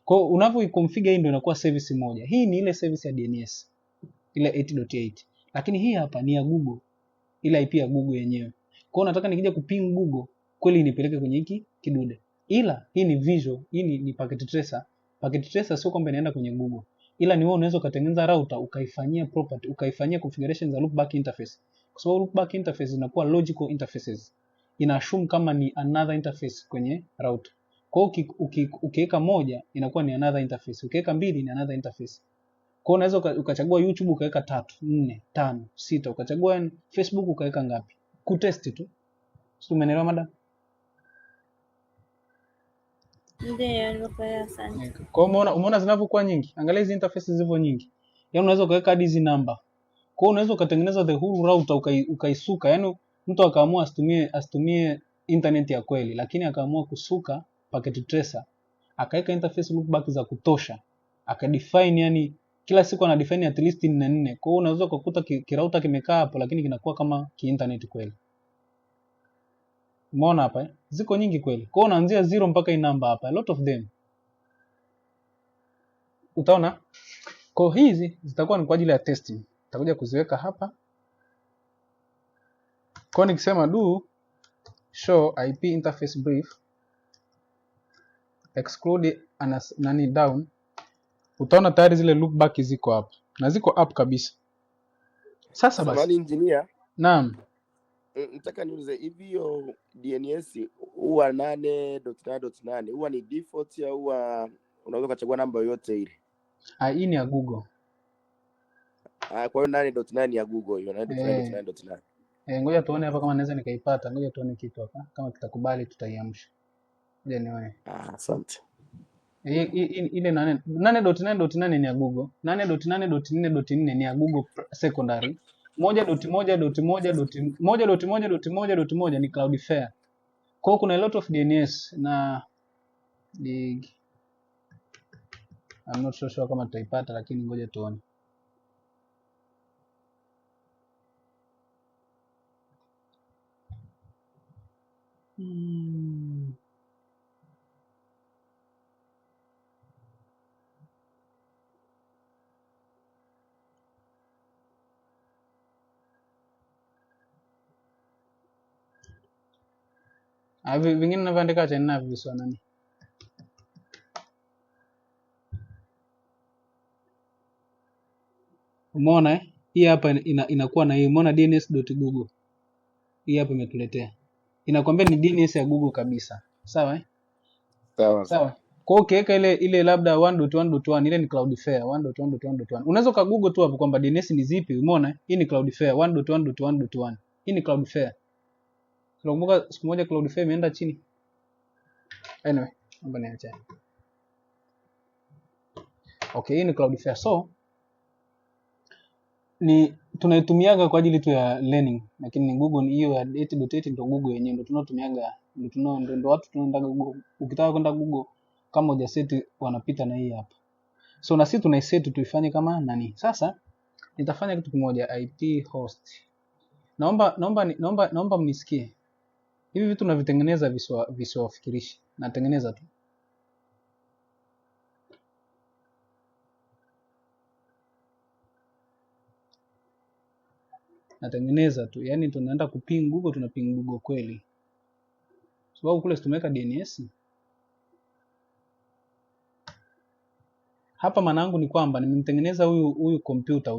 Kwa hiyo unavyoiconfigure hii ndio inakuwa service moja. Hii ni ile service ya DNS. Ile 8.8. Lakini hii hapa ni ya Google. Ile IP ya Google yenyewe. Kwa hiyo nataka nikija kuping Google kweli inipeleke kwenye hiki kidude. Ila hii ni visual, hii ni packet tracer. Packet tracer sio kwamba inaenda kwenye Google. Ila ni wewe unaweza ukatengeneza router ukaifanyia property, ukaifanyia configuration za loopback interface. Kwa sababu loopback interface inakuwa logical interfaces. Ina assume kama ni another interface kwenye router. Kwa hiyo ukiweka moja inakuwa ni another interface. Ukiweka mbili ni another interface. Kwa hiyo unaweza ukachagua YouTube ukaweka 3, 4, 5, 6, ukachagua Facebook ukaweka ngapi? Kutest tu. Sio, umeelewa madam? Ndio, nimekuelewa sana. Kwa hiyo umeona zinavyokuwa nyingi. Angalia hizi interfaces zilivyo nyingi. Yaani unaweza ukaweka hadi hizi namba. Kwa hiyo unaweza ukatengeneza the whole router ukaisuka. Yaani mtu akaamua asitumie internet ya kweli, lakini akaamua kusuka packet tracer. Akaweka interface loopback za kutosha. Akadefine, yani kila siku ana define at least 4. Kwa hiyo unaweza kukuta kirauta kimekaa hapo lakini kinakuwa kama internet kweli. Umeona hapa ziko nyingi kweli. Kwa hiyo unaanzia 0 mpaka hii namba hapa, a lot of them. Utaona? Kwa hizi zitakuwa ni kwa ajili ya testing. Nitakuja kuziweka hapa. Kwa nikisema do show IP interface brief exclude nani down, utaona tayari zile loopback ziko hapa. Na ziko up kabisa. Sasa basi. Samahani engineer. Naam. Nataka niulize hivi hiyo DNS huwa 8.8.8 huwa ni default au huwa unaweza kuchagua namba yoyote ile? Hii ni ya Google. Kwa hiyo 8.9 ya Google hiyo 8.9.9. Ngoja tuone hapa kama naweza nikaipata. Ngoja tuone kitu hapa. Kama kitakubali tutaiamsha. Ngoja nione. Asante. Ile 8.9.8 ni ya Google. 8.8.4.4 ni ya Google secondary. 1.1.1.1.1.1 ni Cloudflare. Kwa hiyo kuna a lot of DNS na I'm not so sure kama tutaipata, lakini ngoja tuone. Vingine navyoandika tena viswa nani? Umeona hii hapa inakuwa na hii, umeona dns.google. Hii hapa imetuletea. Inakwambia ni DNS ya Google kabisa. Sawa Sawa. Kwa hiyo ukiweka ile labda 1.1.1 ile ni Cloudflare 1.1.1.1. Unaweza ka Google tu hapo kwamba DNS ni zipi, umeona? Hii ni Cloudflare 1.1.1.1. Hii ni Cloudflare. Tunakumbuka siku moja Cloudflare imeenda chini. Anyway, naomba niache. Okay, hii ni Cloudflare. So ni tunaitumiaga kwa ajili tu ya learning, lakini ni Google hiyo ya 8.8 ndio Google yenyewe ndio tunatumiaga, ndio watu tunaenda Google. Ukitaka kwenda Google kama hujaseti wanapita na hii hapa. So na sisi tunaiset tuifanye kama nani. Sasa nitafanya kitu kimoja, IP host. Naomba mnisikie. Hivi vitu navitengeneza visiwafikirishi. Natengeneza tu. Yaani tunaenda kuping Google, tunaping Google kweli. sababu kule tumeweka DNS. Hapa maana yangu ni kwamba nimemtengeneza huyu computer,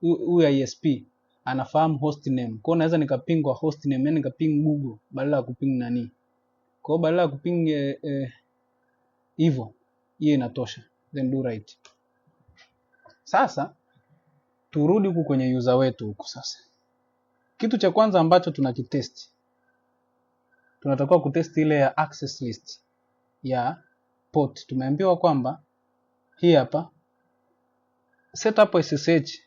huyu ISP anafahamu host name. Kwa hiyo naweza nikaping kwa host name, yani nikaping Google badala ya kuping nani. Kwa hiyo badala ya kuping hivyo, hiyo inatosha. Then do right. Sasa turudi huku kwenye user wetu huku sasa. Kitu cha kwanza ambacho tunakitest, tunatakiwa kutest ile ya access list ya port. Tumeambiwa kwamba hii hapa setup SSH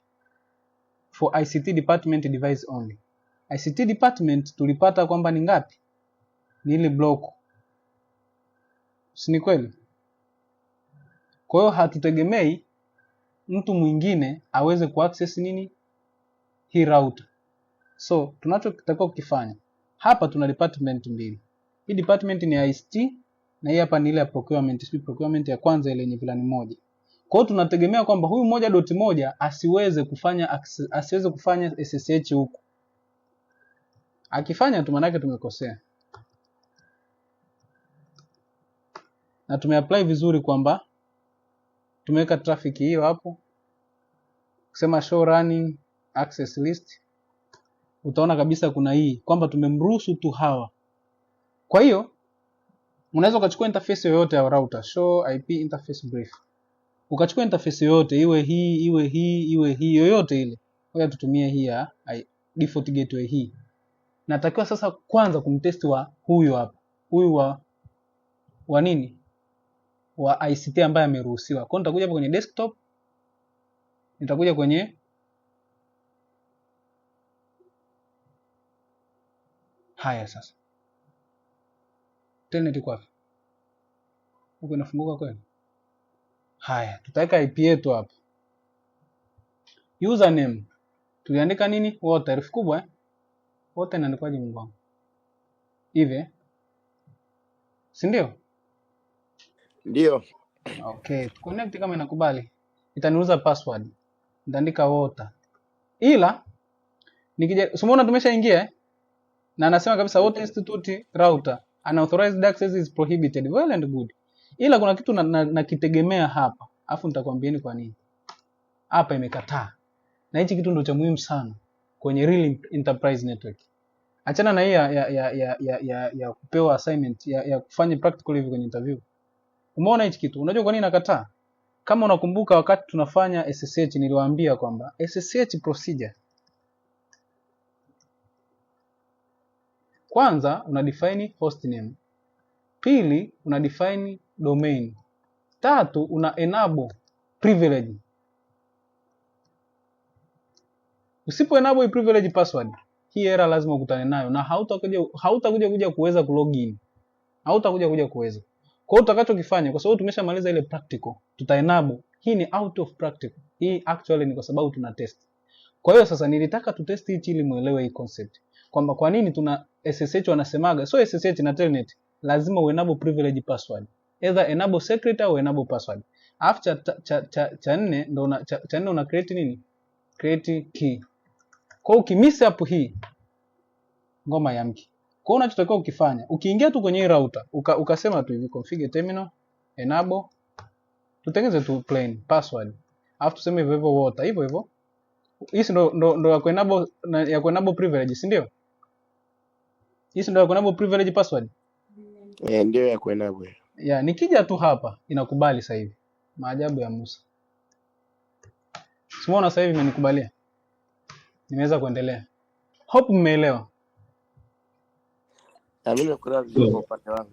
for ICT department device only. ICT department tulipata kwamba ni ngapi? Ni ile block. Si ni kweli? Kwa hiyo hatutegemei mtu mwingine aweze kuaccess nini? Hii router. So tunachotakiwa kukifanya hapa, tuna department mbili. Hii department ni ICT na hii hapa ni ile ya procurement. Procurement ya kwanza ile yenye vilani moja. Kwa hiyo tunategemea kwamba huyu 1.1 asiweze kufanya SSH huku. Akifanya tu manake tumekosea. Na tumeapply vizuri kwamba tumeweka traffic hiyo hapo. Kusema show running access list, utaona kabisa kuna hii kwamba tumemruhusu tu hawa. Kwa hiyo unaweza ukachukua interface yoyote ya router, show IP interface brief. Ukachukua interface yoyote, iwe hii yoyote ile. Ngoja tutumie hii ya default gateway hii. Natakiwa sasa kwanza kumtest wa huyu hapa. Huyu wa nini? Wa ICT ambaye ameruhusiwa. Kwa hiyo nitakuja hapa kwenye desktop. Nitakuja kwenye haya sasa. Telnet iko wapi? Huko inafunguka kweli? Haya, tutaweka IP yetu hapa. Username tuliandika nini? Wote herufi kubwa wote inaandikwaje Mungu wangu? Hivi. Si ndio? Ndio. Okay, connect kama inakubali. Itaniuliza password. Nitaandika wote. Ila nikija umeona tumeshaingia na anasema kabisa wote institute router unauthorized access is prohibited. Well and good. Ila kuna kitu nakitegemea hapa. Alafu nitakwambieni kwa nini. Hapa imekataa. Na hichi kitu ndio cha muhimu sana kwenye real enterprise network. Achana na hii ya kupewa assignment ya kufanya practical hivi kwenye interview. Umeona hichi kitu? Unajua kwa nini nakataa? Kama unakumbuka wakati tunafanya SSH niliwaambia kwamba SSH procedure kwanza una define host name. Pili una define domain. Tatu una enable privilege. Usipo enable privilege password, hii error lazima ukutane nayo na hautakuja kuweza kulogin. Hautakuja kuweza. Kwa hiyo utakachokifanya, kwa sababu tumeshamaliza ile practical, tuta enable. Hii ni out of practical. Hii actually ni kwa sababu tuna test. Kwa hiyo sasa nilitaka tutest hichi ili muelewe hii concept. Kwamba kwa nini tuna SSH wanasemaga, so SSH na Telnet lazima uenable privilege password. Either enable secret au enable password. After cha nne ndo cha nne una create nini? Create key. Kwa hiyo ukimiss hapo hii ngoma ya mki. Kwa hiyo unachotakiwa ukifanya, ukiingia tu kwenye router, ukasema tu hivi configure terminal, enable, tutengeze tu plain password. Alafu tuseme hivyo water, hivyo. Hii ndo ya kuenable privilege, si ndio? Hii ndo ya kuenable privilege password. Ndio ya kuenable. Ya, nikija tu hapa inakubali sasa hivi. Maajabu ya Musa. Simuona sasa hivi imenikubalia. Nimeweza kuendelea. Hope mmeelewa. Mimi nimekuelewa vizuri kwa upande wangu.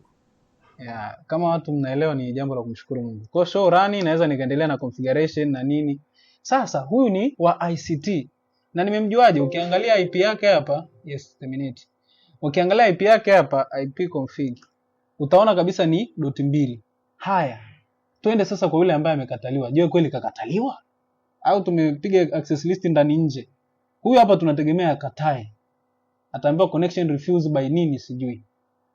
Ya, kama watu mnaelewa ni jambo la kumshukuru Mungu. Kwa show run naweza nikaendelea na configuration na nini. Sasa huyu ni wa ICT. Na nimemjuaje? Ukiangalia IP yake hapa, yes, terminate. Ukiangalia IP yake hapa, IP config. Utaona kabisa ni .2. Haya. Twende sasa kwa yule ambaye amekataliwa. Je, kweli kakataliwa? Au tumepiga access list ndani nje? Huyu hapa tunategemea akatae. Ataambiwa connection refused by nini sijui.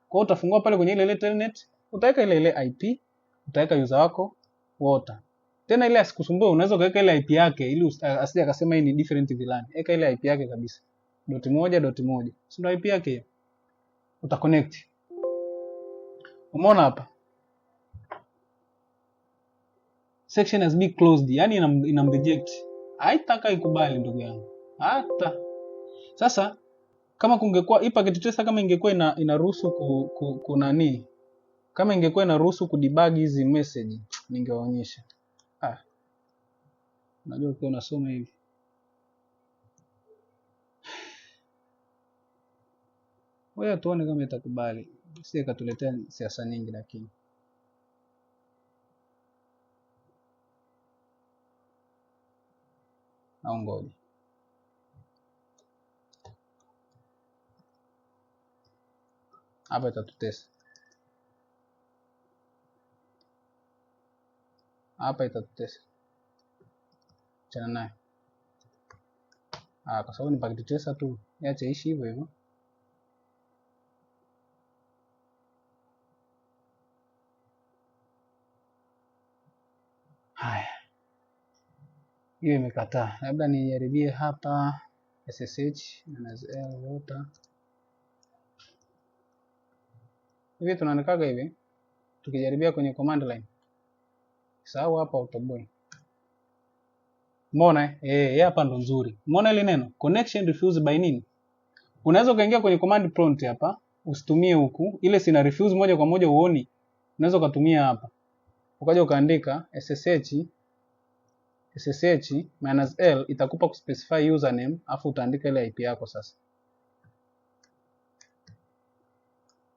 Kwa hiyo utafungua pale kwenye ile Telnet, utaweka ile IP, utaweka user wako water. Tena ile asikusumbue, unaweza kuweka ile IP yake ili asije akasema hii ni different VLAN. Weka ile IP yake kabisa. .1.1. Si ndio IP yake hiyo? Utaconnect. Umeona hapa? Section has been closed, yani inamreject. Haitaka ikubali ndugu yangu. Hata. Sasa kama kungekuwa hii packet tracer kama ingekuwa inaruhusu kunani? Kama ingekuwa inaruhusu kudebug hizi message, ningewaonyesha. Unajua ukiwa unasoma hivi. Wewe tuone kama itakubali. Sisi katuletea siasa nyingi lakini. Au ngoja. Hapa itatutesa. Hapa itatutesa. Chana naye. Kwa sababu ni packet tracer tu. Acha ishi hivyo hivyo. Haya. Hiyo imekataa. Labda nijaribie hapa SSH -l water. Hivi tunaandikaga hivi. Tukijaribia kwenye command line. Sawa hapa autoboy. Umeona hapa ndo nzuri. Umeona ile neno connection refused by nini? Unaweza ukaingia kwenye command prompt hapa, usitumie huku, ile sina refuse moja kwa moja uoni. Unaweza ukatumia hapa. Ukaja ukaandika SSH -l itakupa kuspecify username afu utaandika ile IP yako sasa.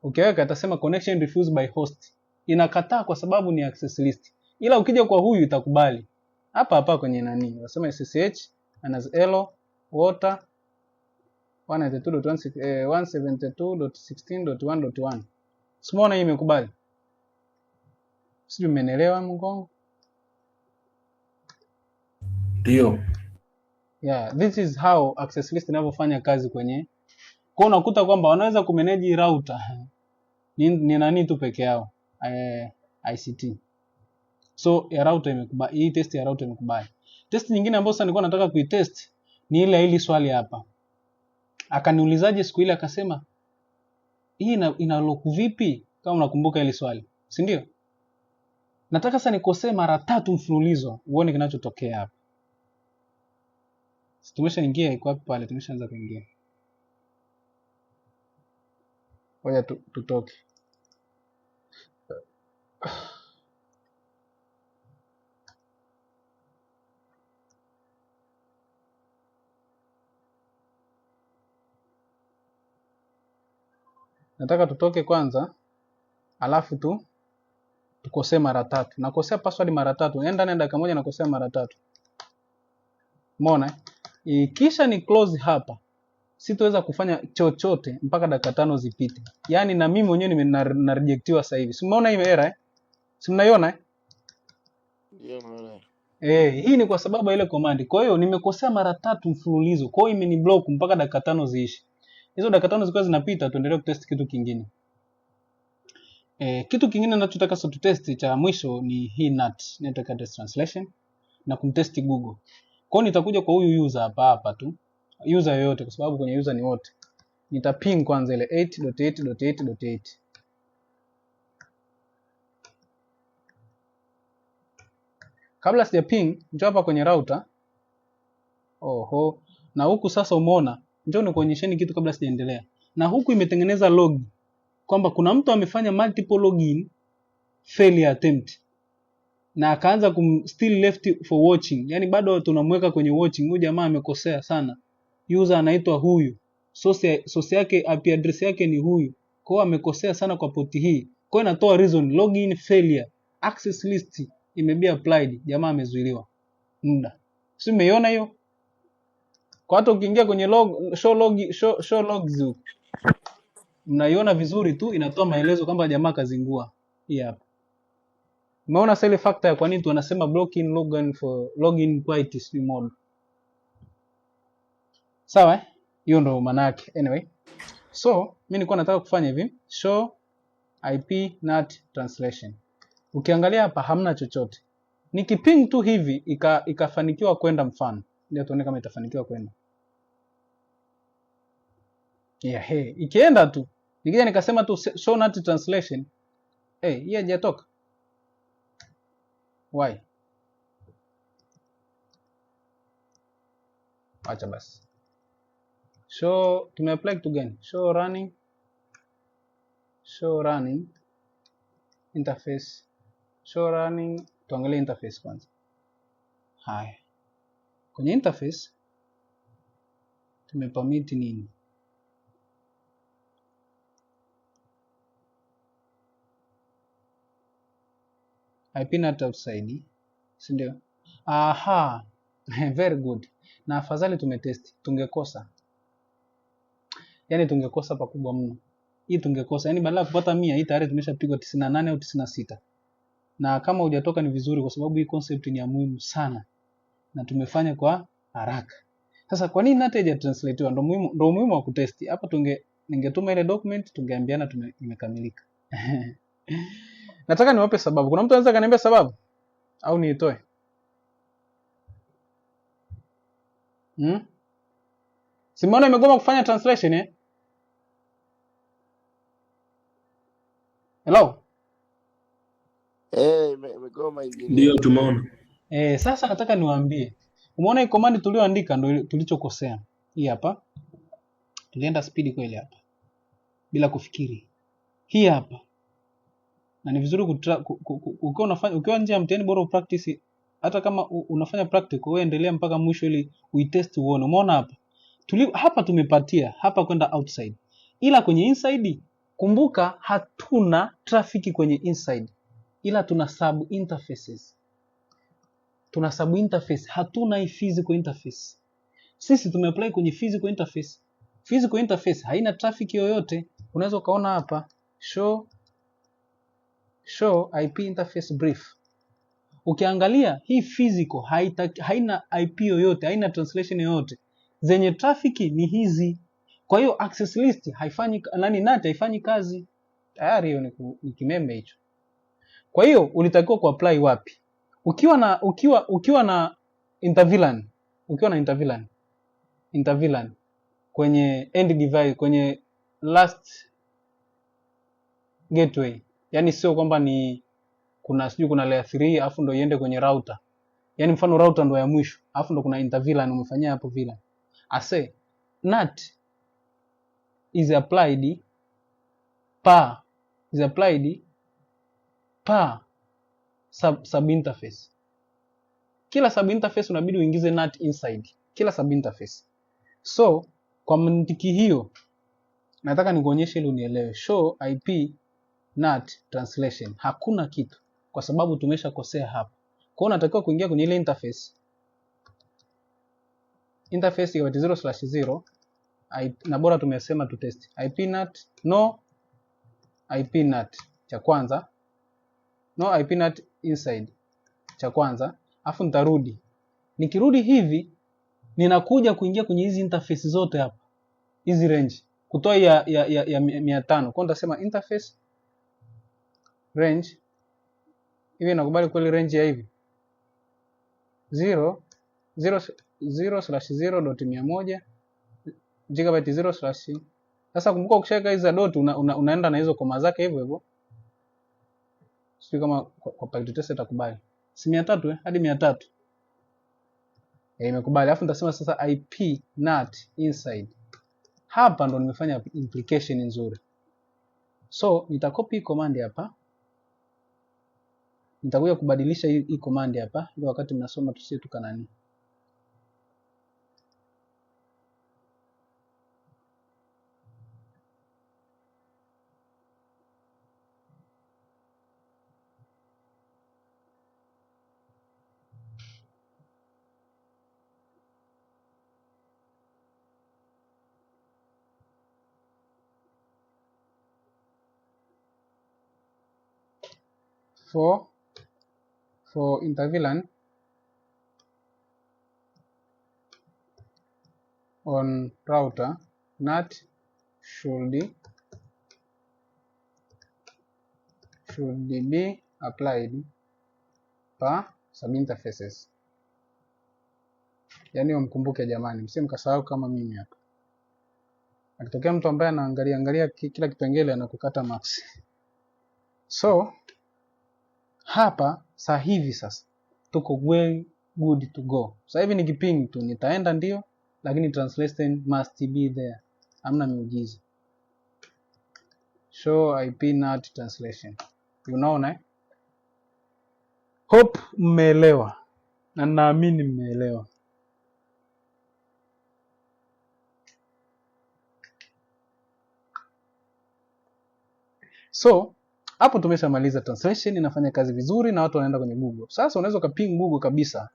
Ukiweka itasema connection refused by host. Inakataa kwa sababu ni access list. Ila ukija kwa huyu itakubali. Hapa kwenye nani? Unasema SSH -l water 192.172.16.1.1. Simona hii imekubali. Sijui umeelewa mgongo? Ndio. Yeah, this is how access list inavyofanya kazi kwenye. Kwa unakuta kwamba wanaweza kumanage router ni nani tu peke yao. ICT. So ya router imekubali. Hii test ya router imekubali. Test nyingine ambayo sasa nilikuwa nataka kuitest ni ile hili swali hapa. Akaniulizaje siku ile akasema hii ina lock vipi? Kama unakumbuka ile swali, si ndio? Nataka sasa nikosee mara 3 mfululizo uone kinachotokea hapa. Tumeshaingia iko wapi pale? Tumeshaanza kuingia. Ngoja tutoke. Nataka tutoke kwanza, alafu tukosee mara 3. Nakosea password mara 3. Yaani ndani ya dakika moja nakosea mara 3. Umeona? Kisha ni close hapa. Sitoweza kufanya chochote mpaka dakika 5 zipite. Yaani na mimi mwenyewe na rejectiwa sasa hivi. Si umeona hii error Si mnaiona Ndio naona. Hii ni kwa sababu ile command. Kwa hiyo nimekosea mara 3 mfululizo. Kwa hiyo imeni block mpaka dakika 5 ziishi. Hizo dakika 5 zilikuwa zinapita, tuendelee kutest kitu kingine. Kitu kingine ninachotaka sasa tutest cha mwisho ni hii NAT, Network Address Translation, na kumtest Google. Kwa hiyo nitakuja kwa huyu user hapa tu. User yoyote kwa sababu kwenye user ni wote. Nitaping kwanza ile 8.8.8.8. Kabla sija ping, njoo hapa kwenye router. Na huku sasa umeona, njoo nikuonyesheni kitu kabla sijaendelea. Na huku imetengeneza log kwamba kuna mtu amefanya multiple login failure attempt. Na akaanza still left for watching. Yaani bado tunamweka kwenye watching. Huyu jamaa amekosea sana. User anaitwa huyu. Source yake IP address yake ni huyu. Kwa hiyo amekosea sana kwa port hii. Kwa hiyo inatoa reason login failure. Access list imebe applied. Jamaa amezuiliwa muda. Si umeiona hiyo? Kwa hata ukiingia kwenye show logs mnaiona vizuri tu, inatoa maelezo kwamba jamaa kazingua. Hii hapa. Umeona sile factor ya kwa nini tunasema blocking login for login quality mode. Sawa hiyo ndo maana yake. Anyway, so mimi nilikuwa nataka kufanya hivi, show IP NAT translation. Ukiangalia hapa hamna chochote. Nikiping tu hivi ikafanikiwa kwenda mfano. Ndio tuone kama itafanikiwa kwenda. Ikienda tu Nikija nikasema tu show NAT translation, hii haijatoka. Why? Acha basi. Show tumeapply kitu gani? Show running interface. Show running, tuangalie interface kwanza. Haya. Kwenye interface tumepermit nini? IP NAT outside, si ndio? Aha. Very good. Na afadhali tumetesti, tungekosa. Yaani tungekosa pakubwa mno. Hii tungekosa. Yaani badala ya kupata 100, hii tayari tumeshapigwa 98 au 96. Na kama hujatoka ni vizuri kwa sababu hii concept ni ya muhimu sana. Na tumefanya kwa haraka. Sasa kwa nini NAT haijatranslatewa? Ndio muhimu wa kutesti. Hapa ningetuma ile document tungeambiana imekamilika. Nataka niwape sababu. Kuna mtu anaweza kaniambia sababu au niitoe? Simona imegoma kufanya translation Hello? Imegoma engineer. Ndio tumeona. Sasa nataka niwaambie. Umeona hii command tulioandika ndio tulichokosea. Hii hapa. Tulienda speed kweli hapa. Bila kufikiri. Hii hapa. Na ni vizuri ukiwa nje ya mtihani bora practice. Hata kama unafanya practical wewe endelea mpaka mwisho ili uitest uone. Umeona hapa? Hapa tumepatia hapa kwenda outside. Ila kwenye inside kumbuka hatuna traffic kwenye inside. Ila tuna sub interfaces. Tuna sub interface, hatuna hii physical interface. Sisi tumeapply kwenye physical interface. Physical interface haina traffic yoyote. Unaweza kaona hapa show IP interface brief. Ukiangalia hii physical haina IP yoyote, haina translation yoyote. Zenye traffic ni hizi. Kwa hiyo access list haifanyi NAT haifanyi kazi. Tayari hiyo ni kimembe hicho. Kwa hiyo ulitakiwa kuapply wapi? Ukiwa na interVLAN kwenye end device, kwenye last gateway. Yaani sio kwamba ni kuna layer 3 afu ndo iende kwenye router. Yaani mfano router ndo ya mwisho, afu ndo kuna interVLAN umefanyia hapo VLAN. NAT is applied per sub interface. Kila sub interface unabidi uingize NAT inside. Kila sub interface. So, kwa mantiki hiyo, nataka nikuonyeshe ili unielewe. Show IP NAT translation. Hakuna kitu. Kwa sababu tumeshakosea hapa. Kwa hiyo unatakiwa kuingia kwenye ile interface. Interface ya 0/0 na bora tumesema tu test. IP NAT no IP NAT cha kwanza. No IP NAT inside cha kwanza. Afu nitarudi. Nikirudi hivi ninakuja kuingia kwenye hizi interface zote hapa. Hizi range. Kutoa ya 500. Kwa nitasema interface range. Hivi nakubali kweli range ya hivi. 0/0.100 gigabyte 0/. Sasa kumbuka ukishaweka hizo dot unaenda na hizo koma zake hivyo hivyo. Sio kama kwa packet test itakubali. Si 300 hadi 300. Imekubali. Alafu nitasema sasa IP NAT inside. Hapa ndo nimefanya implication nzuri. So nitakopi command hapa. Nitakuja kubadilisha hii command hapa ndio wakati mnasoma tusie tukanani. For interVLAN on router, NAT should be applied per subinterfaces. Yaani mkumbuke jamani, msimkasahau kama mimi hapa. Akitokea mtu ambaye anaangalia kila kipengele anakukata max. So hapa sasa hivi sasa tuko way good to go. Sasa hivi nikiping tu nitaenda ndio, lakini translation must be there. Hamna miujiza. Show IP NAT translation. Unaona eh? Hope mmeelewa. Na naamini mmeelewa. So hapo tumeshamaliza translation, inafanya kazi vizuri na watu wanaenda kwenye Google. Sasa unaweza ukaping Google kabisa.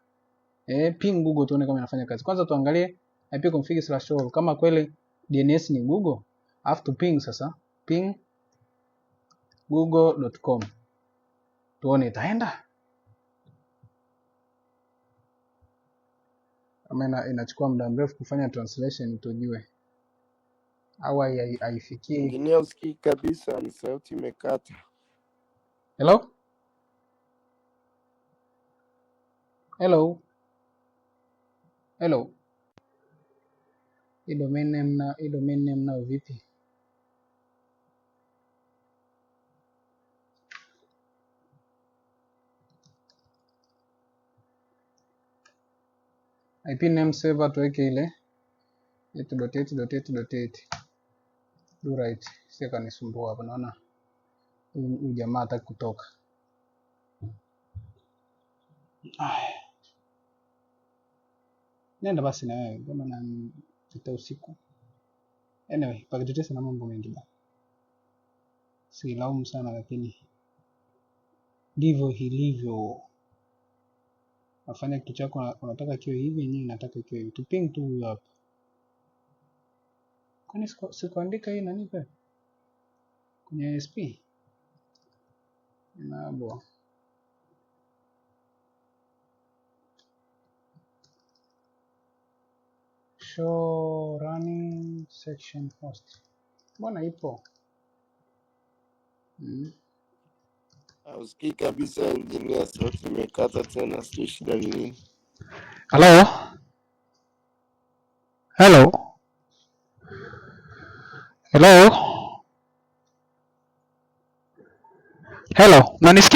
Ping Google tuone kama inafanya kazi. Kwanza tuangalie ipconfig/all kama kweli DNS ni Google. Alafu tu ping sasa, ping google.com. Tuone itaenda. Kama inachukua muda mrefu kufanya translation tujue. Au haifikii. Ingine usikii kabisa, ni sauti imekata. Hello? Hello? Hello? Hii domain name nao vipi? IP name server tuweke ile 8.8.8.8. Do right. Sika nisumbua hapa, naona huyu jamaa hataki kutoka. Nenda basi na wewe, kama na tuta usiku. Anyway, pakitutesa na mambo mengi bana. Silaumu sana lakini ndivyo hilivyo. Nafanya kitu chako unataka kiwe hivi, nyinyi nataka kiwe hivi. Tuping tu huyo hapa. Kwani sikuandika hii nani pale? Kwenye ASP. Nabo. Show running section host. Mbona ipo? Usikii kabisa, ingine sauti imekata tena, sijui shida ni nini. Hello? Hello? Hello? Hello? Unanisikia?